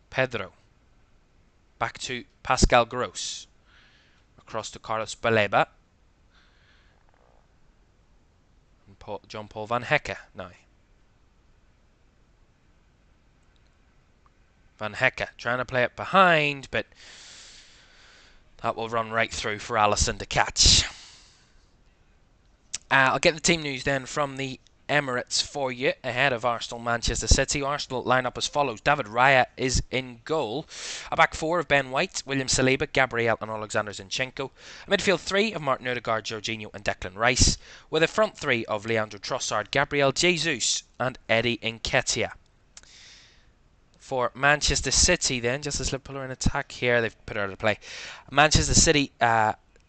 Pedro. Back to Pascal Gross. Across to Carlos Baleba. And John-Paul Van Hecke now. Van Hecke trying to play it behind, but that will run right through for Alisson to catch. I'll get the team news then from the Emirates for you ahead of Arsenal-Manchester City. Arsenal line up as follows. David Raya is in goal. A back four of Ben White, William Saliba, Gabriel and Alexander Zinchenko. A midfield three of Martin Odegaard, Jorginho and Declan Rice. With a front three of Leandro Trossard, Gabriel Jesus and Eddie Nketiah. For Manchester City then, just as Liverpool are in attack here, they've put it out of play. Manchester City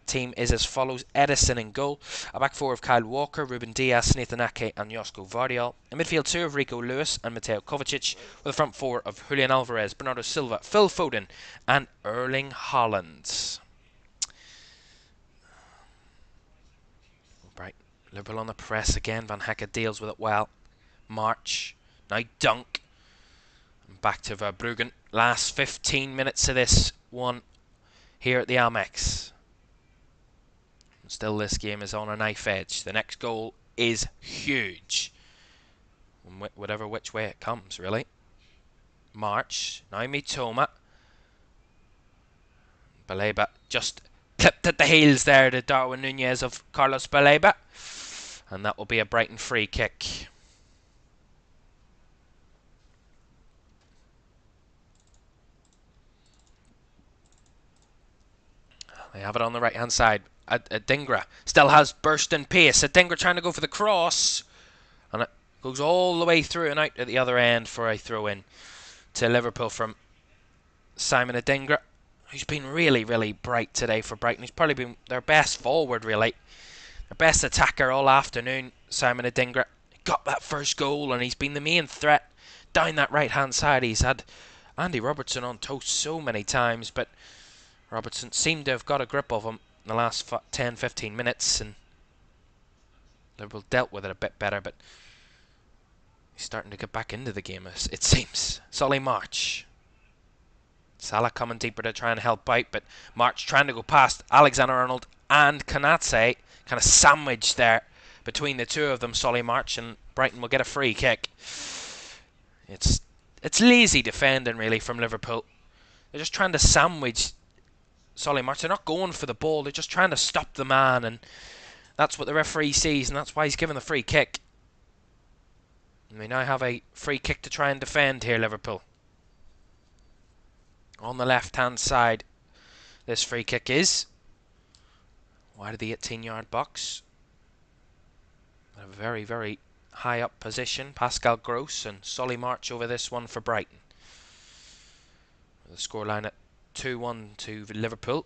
team is as follows. Edison in goal. A back four of Kyle Walker, Ruben Dias, Nathan Ake and Josko Vardiol. A midfield two of Rico Lewis and Mateo Kovacic. With a front four of Julian Alvarez, Bernardo Silva, Phil Foden and Erling Haaland. Right, Liverpool on the press again. Van Hecke deals with it well. March. Now Dunk. Back to Verbruggen. Last 15 minutes of this one here at the Amex. Still, this game is on a knife edge. The next goal is huge. Whatever which way it comes, really. March. Now Mitoma. Baleba just clipped at the heels there to Darwin Nunez of Carlos Baleba. And that will be a Brighton free kick. They have it on the right hand side. Adingra still has burst and pace. Adingra trying to go for the cross. And it goes all the way through and out at the other end for a throw in to Liverpool from Simon Adingra, who's been really, really bright today for Brighton. He's probably been their best forward, really. Their best attacker all afternoon, Simon Adingra. He got that first goal and he's been the main threat down that right hand side. He's had Andy Robertson on toast so many times, but Robertson seemed to have got a grip of him in the last 10-15 minutes, and Liverpool dealt with it a bit better, but he's starting to get back into the game, it seems. Solly March. Salah coming deeper to try and help out, but March trying to go past Alexander-Arnold and Konate, kind of sandwiched there between the two of them, Solly March, and Brighton will get a free kick. It's lazy defending, really, from Liverpool. They're just trying to sandwich Solly March. They're not going for the ball, they're just trying to stop the man, and that's what the referee sees, and that's why he's given the free kick. And we now have a free kick to try and defend here, Liverpool. On the left hand side, this free kick is wide of the 18-yard box. A very, very high up position. Pascal Gross and Solly March over this one for Brighton. The scoreline at 2-1 to Liverpool.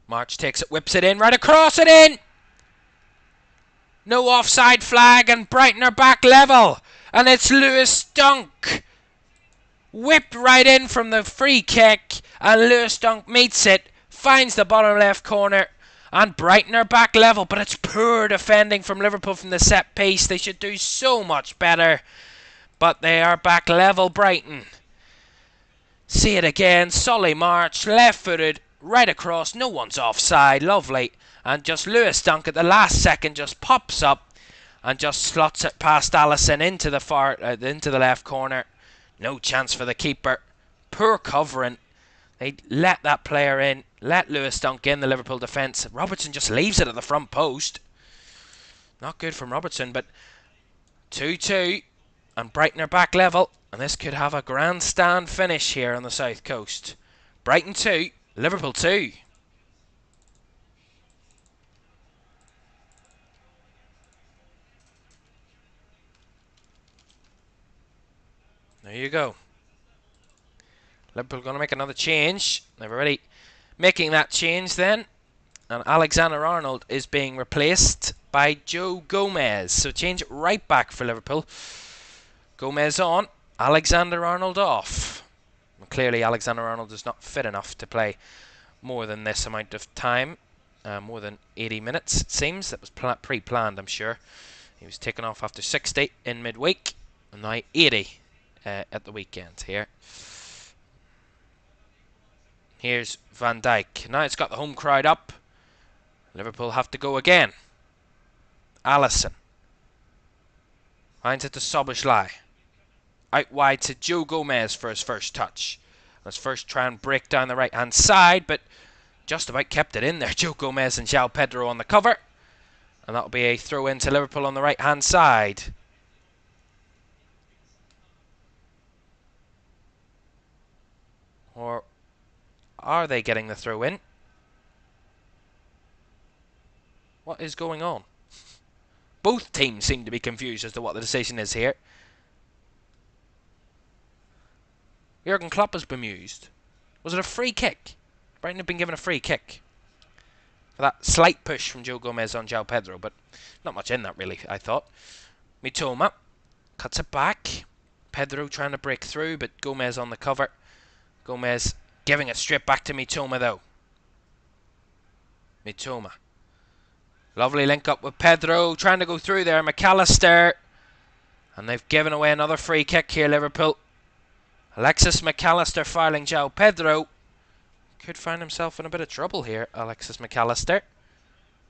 March takes it, whips it in, right across it in! No offside flag and Brighton are back level. And it's Lewis Dunk. Whipped right in from the free kick and Lewis Dunk meets it, finds the bottom left corner, and Brighton are back level, but it's poor defending from Liverpool from the set piece. They should do so much better, but they are back level, Brighton. See it again, Solly March, left-footed, right across, no one's offside, lovely, and just Lewis Dunk at the last second just pops up and just slots it past Alisson into the left corner. No chance for the keeper. Poor covering. They let that player in, let Lewis Dunk in the Liverpool defence. Robertson just leaves it at the front post. Not good from Robertson, but 2-2, and Brighton are back level, and this could have a grandstand finish here on the south coast. Brighton 2, Liverpool 2. There you go. Liverpool going to make another change. They're already making that change then. and Alexander-Arnold is being replaced by Joe Gomez. So change it right back for Liverpool. Gomez on, Alexander-Arnold off. And clearly Alexander-Arnold is not fit enough to play more than this amount of time. More than 80 minutes, it seems. That was pre-planned, I'm sure. He was taken off after 60 in midweek, and now 80 at the weekend here. Here's Van Dijk. Now it's got the home crowd up. Liverpool have to go again. Alisson finds it to Szoboszlai. Out wide to Joe Gomez for his first touch. Let's first try and break down the right-hand side, but just about kept it in there. Joe Gomez and João Pedro on the cover. And that'll be a throw in to Liverpool on the right-hand side. Or are they getting the throw in? What is going on? Both teams seem to be confused as to what the decision is here. Jurgen Klopp is bemused. Was it a free kick? Brighton have been given a free kick for that slight push from Joe Gomez on João Pedro, but not much in that really, I thought. Mitoma cuts it back. Pedro trying to break through, but Gomez on the cover. Gomez giving it straight back to Mitoma though. Mitoma. Lovely link up with Pedro, trying to go through there. McAllister. And they've given away another free kick here, Liverpool. Alexis McAllister fouling João Pedro. Could find himself in a bit of trouble here, Alexis McAllister.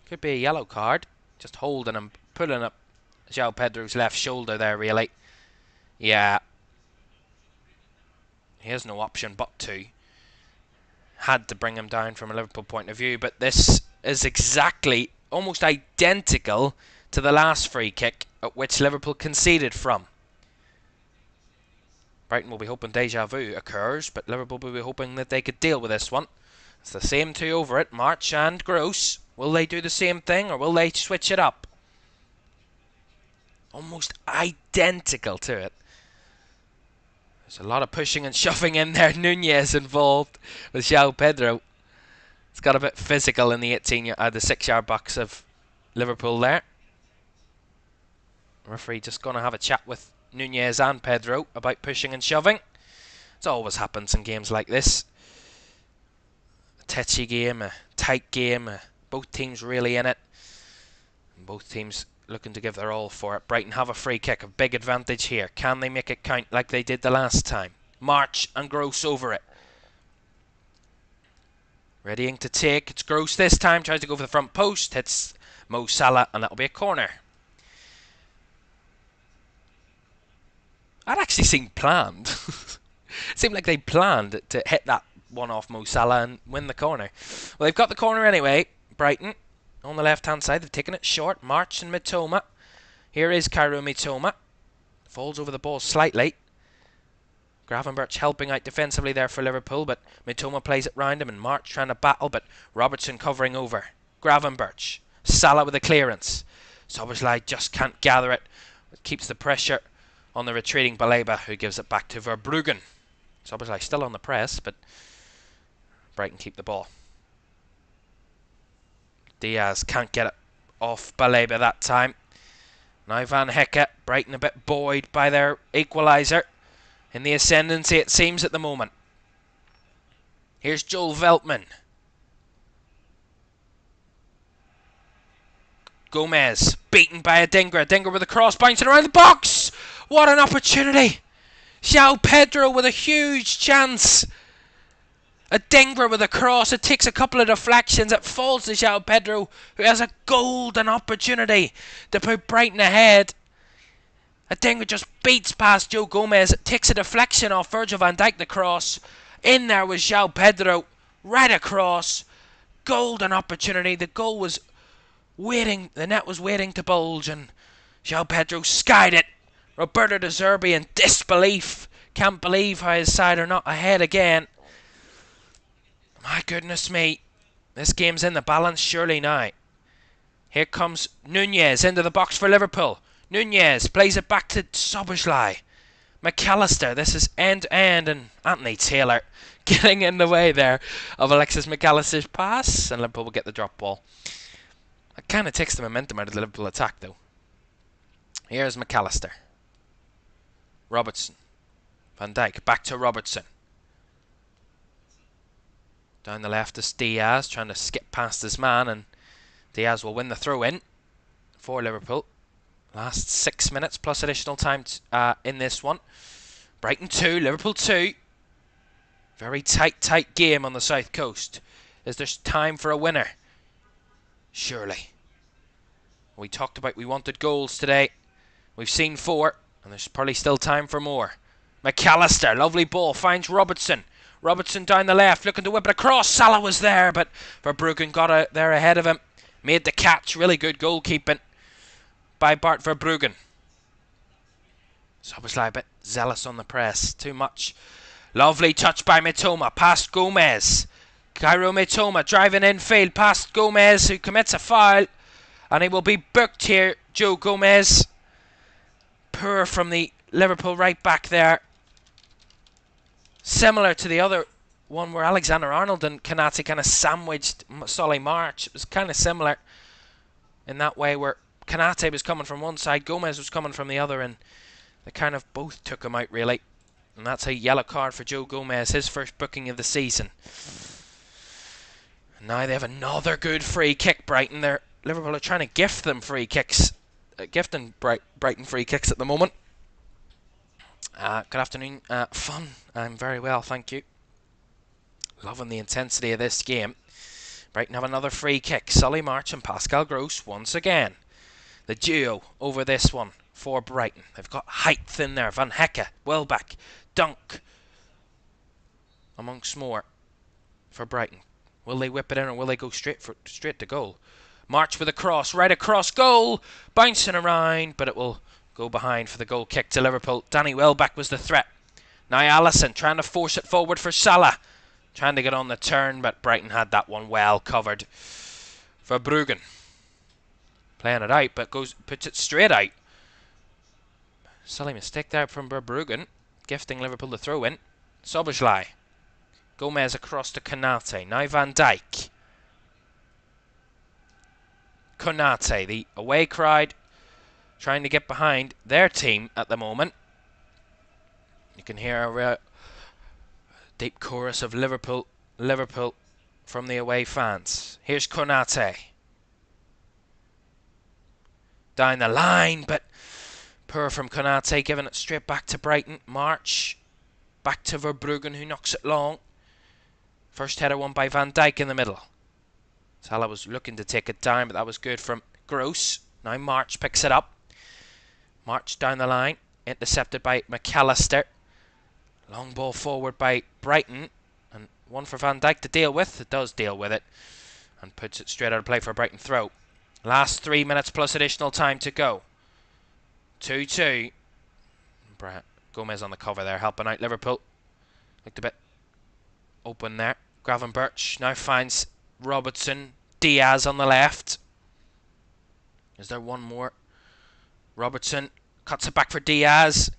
Could be a yellow card. Just holding him, pulling up João Pedro's left shoulder there, really. Yeah. He has no option but to. Had to bring him down from a Liverpool point of view, but this is exactly, almost identical to the last free kick at which Liverpool conceded from. Brighton will be hoping deja vu occurs, but Liverpool will be hoping that they could deal with this one. It's the same two over it, March and Gross. Will they do the same thing, or will they switch it up? Almost identical to it. There's a lot of pushing and shoving in there. Nunez involved with João Pedro. It's got a bit physical in the 6-yard box of Liverpool there. The referee just going to have a chat with Nunez and Pedro about pushing and shoving. It always happens in games like this. A tetchy game, a tight game, both teams really in it. And both teams looking to give their all for it. Brighton have a free kick, a big advantage here. Can they make it count like they did the last time? March and Gross over it. Readying to take. It's Gross this time. Tries to go for the front post. Hits Mo Salah, and that'll be a corner. That actually seemed planned. It seemed like they planned to hit that one off Mo Salah and win the corner. Well, they've got the corner anyway. Brighton on the left-hand side. They've taken it short. March and Mitoma. Here is Kairo Mitoma. Falls over the ball slightly. Gravenberch helping out defensively there for Liverpool, but Mitoma plays it round him, and March trying to battle, but Robertson covering over. Gravenberch. Salah with a clearance. Szoboszlai just can't gather it. It keeps the pressure on the retreating Baleba, who gives it back to Verbruggen. Szoboszlai still on the press, but Brighton keep the ball. Diaz can't get it off Baleba that time. Now Van Hecke. Brighton a bit buoyed by their equalizer. In the ascendancy it seems at the moment. Here's Joel Veltman. Gomez beaten by Adingra. Adingra with a cross bouncing around the box. What an opportunity. João Pedro with a huge chance. Adingra with a cross. It takes a couple of deflections. It falls to João Pedro, who has a golden opportunity to put Brighton ahead. Adingra just beats past Joe Gomez. It takes a deflection off Virgil van Dijk, the cross. In there was João Pedro. Right across. Golden opportunity. The goal was waiting. The net was waiting to bulge, and João Pedro skied it. Roberto De Zerbi in disbelief. Can't believe how his side are not ahead again. My goodness me. This game's in the balance surely now. Here comes Nunez into the box for Liverpool. Nunez plays it back to Szoboszlai. McAllister, this is end-to-end, and Anthony Taylor getting in the way there of Alexis McAllister's pass, and Liverpool will get the drop ball. It kind of takes the momentum out of the Liverpool attack, though. Here's McAllister. Robertson. Van Dijk, back to Robertson. Down the left is Diaz, trying to skip past his man, and Diaz will win the throw-in for Liverpool. Last 6 minutes plus additional time in this one. Brighton 2, Liverpool 2. Very tight game on the south coast. Is there time for a winner? Surely. We talked about we wanted goals today. We've seen 4, and there's probably still time for more. McAllister, lovely ball, finds Robertson. Robertson down the left, looking to whip it across. Salah was there, but Verbruggen got out there ahead of him. Made the catch, really good goalkeeping by Bart Verbruggen. Szoboszlai a bit zealous on the press, too much. Lovely touch by Mitoma, past Gomez. Cairo Mitoma driving infield past Gomez, who commits a foul, and he will be booked here, Joe Gomez. Poor from the Liverpool right back there. Similar to the other one where Alexander-Arnold and Konate kind of sandwiched Solly March. It was kind of similar in that way, where Konate was coming from one side, Gomez was coming from the other, and they kind of both took him out, really. And that's a yellow card for Joe Gomez, his first booking of the season. And now they have another good free kick, Brighton. Liverpool are trying to gift them free kicks. Gifting Brighton free kicks at the moment. Good afternoon. Fun. I'm very well, thank you. Loving the intensity of this game. Brighton have another free kick. Solly March and Pascal Gross once again. The duo over this one for Brighton. They've got height in there. Van Hecke, Welbeck, Dunk, amongst more for Brighton. Will they whip it in, or will they go straight to goal? March with a cross, right across goal, bouncing around, but it will go behind for the goal kick to Liverpool. Danny Welbeck was the threat. Now Allison trying to force it forward for Salah. Trying to get on the turn, but Brighton had that one well covered. Verbruggen playing it out, but puts it straight out. Silly mistake there from Verbruggen, gifting Liverpool the throw-in. Szoboszlai. Gomez across to Konate. Now Van Dijk. Konate, the away crowd, trying to get behind their team at the moment. You can hear a deep chorus of Liverpool from the away fans. Here's Konate. Down the line, but poor from Konate, giving it straight back to Brighton. March, back to Verbruggen, who knocks it long. First header won by Van Dijk in the middle. Salah was looking to take it down, but that was good from Gross. Now March picks it up. March down the line, intercepted by McAllister. Long ball forward by Brighton, and one for Van Dijk to deal with. It does deal with it, and puts it straight out of play for a Brighton throw. Last 3 minutes plus additional time to go. 2-2. Gomez on the cover there, helping out Liverpool. Looked a bit open there. Gravenberch now finds Robertson. Diaz on the left. Is there one more? Robertson cuts it back for Diaz.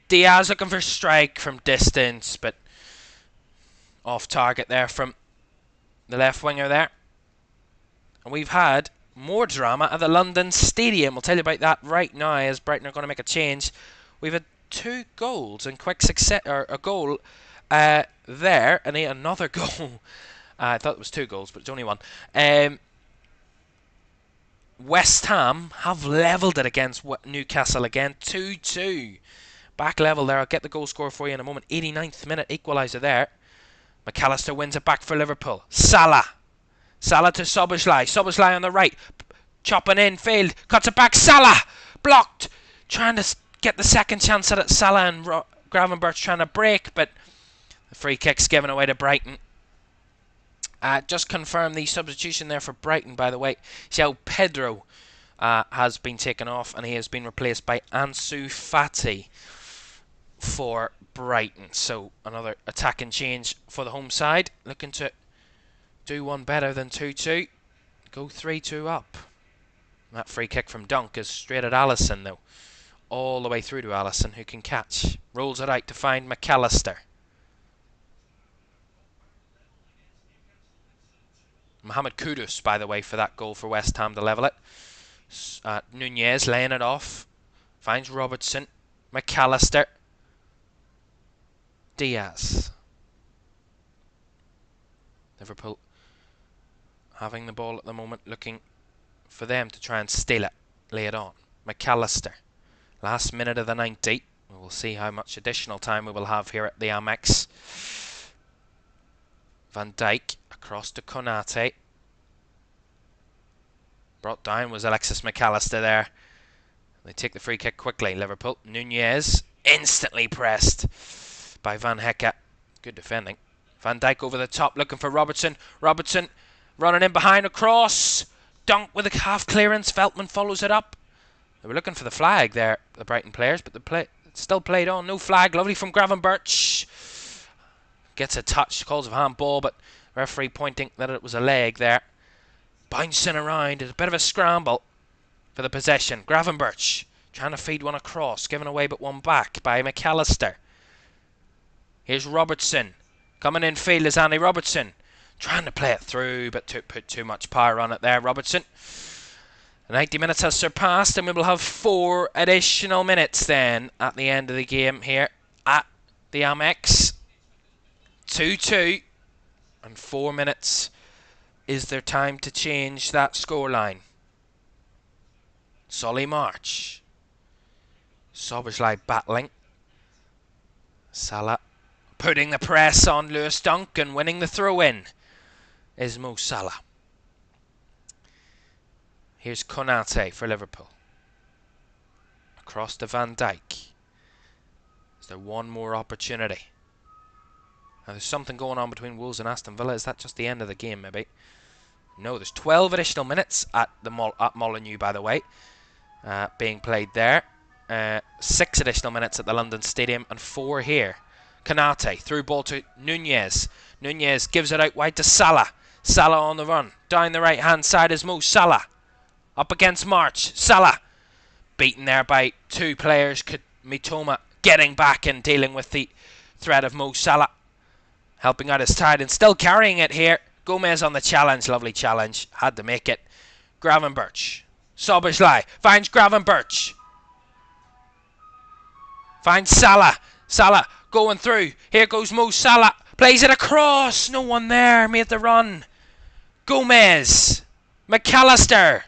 Diaz looking for a strike from distance, but off target there from the left winger there. And we've had more drama at the London Stadium. We'll tell you about that right now, as Brighton are going to make a change. We've had 2 goals in quick success, or a goal there, and another goal. I thought it was 2 goals, but it's only 1. West Ham have levelled it against Newcastle again. 2-2. Back level there. I'll get the goal score for you in a moment. 89th minute equaliser there. McAllister wins it back for Liverpool. Salah to Szoboszlai. Szoboszlai on the right. Chopping in, failed. Cuts it back. Salah! Blocked. Trying to get the second chance at it. Salah and Gravenberch trying to break, but the free kick's given away to Brighton. Just confirm the substitution there for Brighton, by the way. João Pedro has been taken off, and he has been replaced by Ansu Fati for Brighton. So another attacking change for the home side, looking to do one better than 2-2. Go 3-2 up. That free kick from Dunk is straight at Alisson, though. all the way through to Allison, who can catch. Rolls it out to find McAllister. Mohamed Kudus, by the way, for that goal for West Ham to level it. Nunez laying it off. Finds Robertson. McAllister. Diaz. Liverpool having the ball at the moment, looking for them to try and steal it. Lay it on. McAllister. Last minute of the 90. We'll see how much additional time we will have here at the Amex. Van Dijk across to Konate. Brought down was Alexis McAllister there. They take the free kick quickly, Liverpool. Nunez instantly pressed by Van Hecke. Good defending. Van Dijk over the top looking for Robertson. Robertson running in behind a cross. Dunk with a half clearance. Veltman follows it up. They were looking for the flag there, the Brighton players, but it's still played on. No flag. Lovely from Gravenberch. Gets a touch. Calls of handball, but referee pointing that it was a leg there. Bouncing around. It's a bit of a scramble for the possession. Gravenberch trying to feed one across. Given away but one back by McAllister. Here's Robertson. Coming in field is Andy Robertson. Trying to play it through, but put too much power on it there, Robertson. The 90 minutes has surpassed, and we will have 4 additional minutes then at the end of the game here at the Amex. 2-2. And 4 minutes is their time to change that scoreline. Solly March. Sobersley battling. Salah putting the press on Lewis Dunk, and winning the throw-in is Mo Salah. Here's Konate for Liverpool. Across to Van Dijk. Is there one more opportunity? Now there's something going on between Wolves and Aston Villa. Is that just the end of the game, maybe? No, there's 12 additional minutes at Molineux, by the way, being played there. 6 additional minutes at the London Stadium and 4 here. Konate, through ball to Nunez. Nunez gives it out wide to Salah. Salah on the run. Down the right-hand side is Mo Salah. Up against March. Salah. Beaten there by 2 players. Mitoma getting back and dealing with the threat of Mo Salah. Helping out his side and still carrying it here. Gomez on the challenge. Lovely challenge. Had to make it. Gravenberch. Sobersley finds Gravenberch. Finds Salah. Salah going through. Here goes Mo Salah. Plays it across. No one there. Made the run. Gomez. McAllister.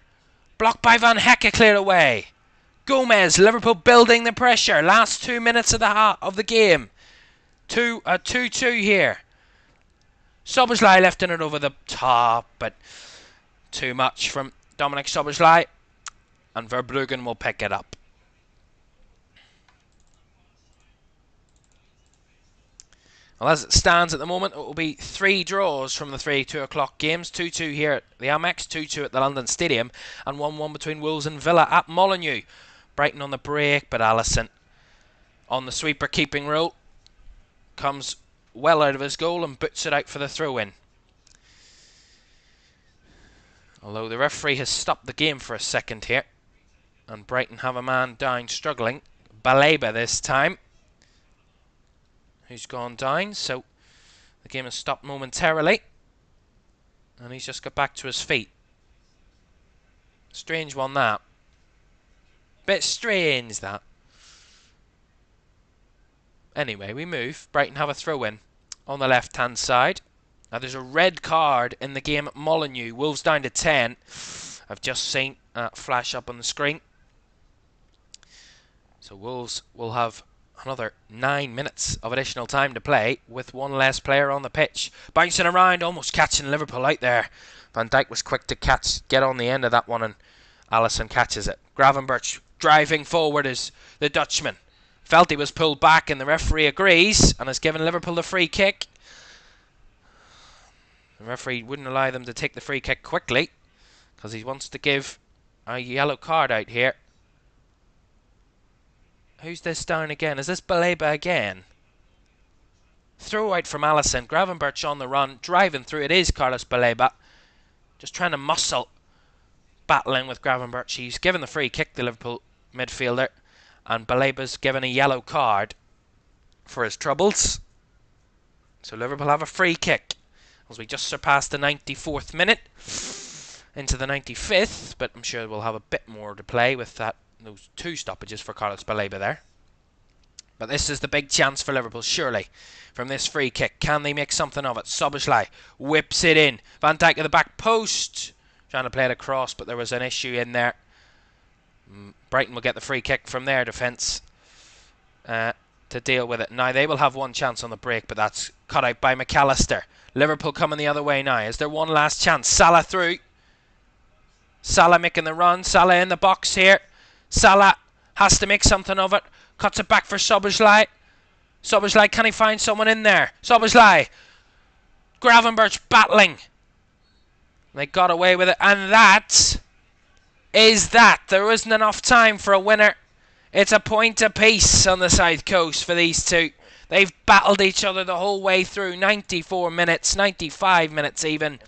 Blocked by Van Hecke. Cleared away. Gomez. Liverpool building the pressure. Last 2 minutes of the game. 2-2 here. Sobersley lifting it over the top, but too much from Dominic Sobersley. And Verbruggen will pick it up. Well, as it stands at the moment, it will be 3 draws from the 2 o'clock games. 2-2 here at the Amex, 2-2 at the London Stadium, and 1-1 between Wolves and Villa at Molineux. Brighton on the break, but Allison on the sweeper keeping role. Comes well out of his goal and boots it out for the throw-in. Although the referee has stopped the game for a second here. And Brighton have a man down struggling. Baleba this time. Who's gone down, so the game has stopped momentarily. And he's just got back to his feet. Strange one, that. Bit strange, that. Anyway, we move. Brighton have a throw-in on the left-hand side. Now, there's a red card in the game at Molineux. Wolves down to 10. I've just seen that flash up on the screen. So Wolves will have another 9 minutes of additional time to play with one less player on the pitch. Bouncing around, almost catching Liverpool out there. Van Dijk was quick to get on the end of that one, and Alisson catches it. Gravenberch driving forward is the Dutchman. Felt he was pulled back, and the referee agrees and has given Liverpool the free kick. The referee wouldn't allow them to take the free kick quickly because he wants to give a yellow card out here. Who's this down again? Is this Baleba again? Throw out from Alisson. Gravenberch on the run, driving through. It is Carlos Baleba. Just trying to muscle, battling with Gravenberch. He's given the free kick to Liverpool midfielder. And Baleba's given a yellow card for his troubles. So Liverpool have a free kick as we just surpassed the 94th minute into the 95th, but I'm sure we'll have a bit more to play with those 2 stoppages for Carlos Baleba there. But this is the big chance for Liverpool, surely, from this free kick. Can they make something of it? Szoboszlai whips it in. Van Dijk at the back post. Trying to play it across, but there was an issue in there. Brighton will get the free kick from their defence to deal with it. Now, they will have one chance on the break, but that's cut out by McAllister. Liverpool coming the other way now. Is there one last chance? Salah through. Salah making the run. Salah in the box here. Salah has to make something of it. Cuts it back for Szoboszlai. Szoboszlai, can he find someone in there? Szoboszlai. Gravenberch battling. They got away with it. And that is that. There isn't enough time for a winner. It's a point apiece on the South Coast for these two. They've battled each other the whole way through. 94 minutes, 95 minutes even.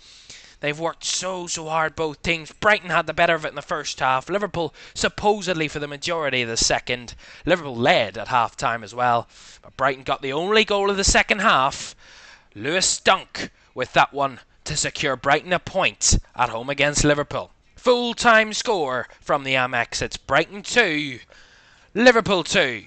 They've worked so hard, both teams. Brighton had the better of it in the first half. Liverpool supposedly for the majority of the second. Liverpool led at half-time as well. But Brighton got the only goal of the second half. Lewis Dunk with that one to secure Brighton a point at home against Liverpool. Full-time score from the Amex. It's Brighton 2, Liverpool 2.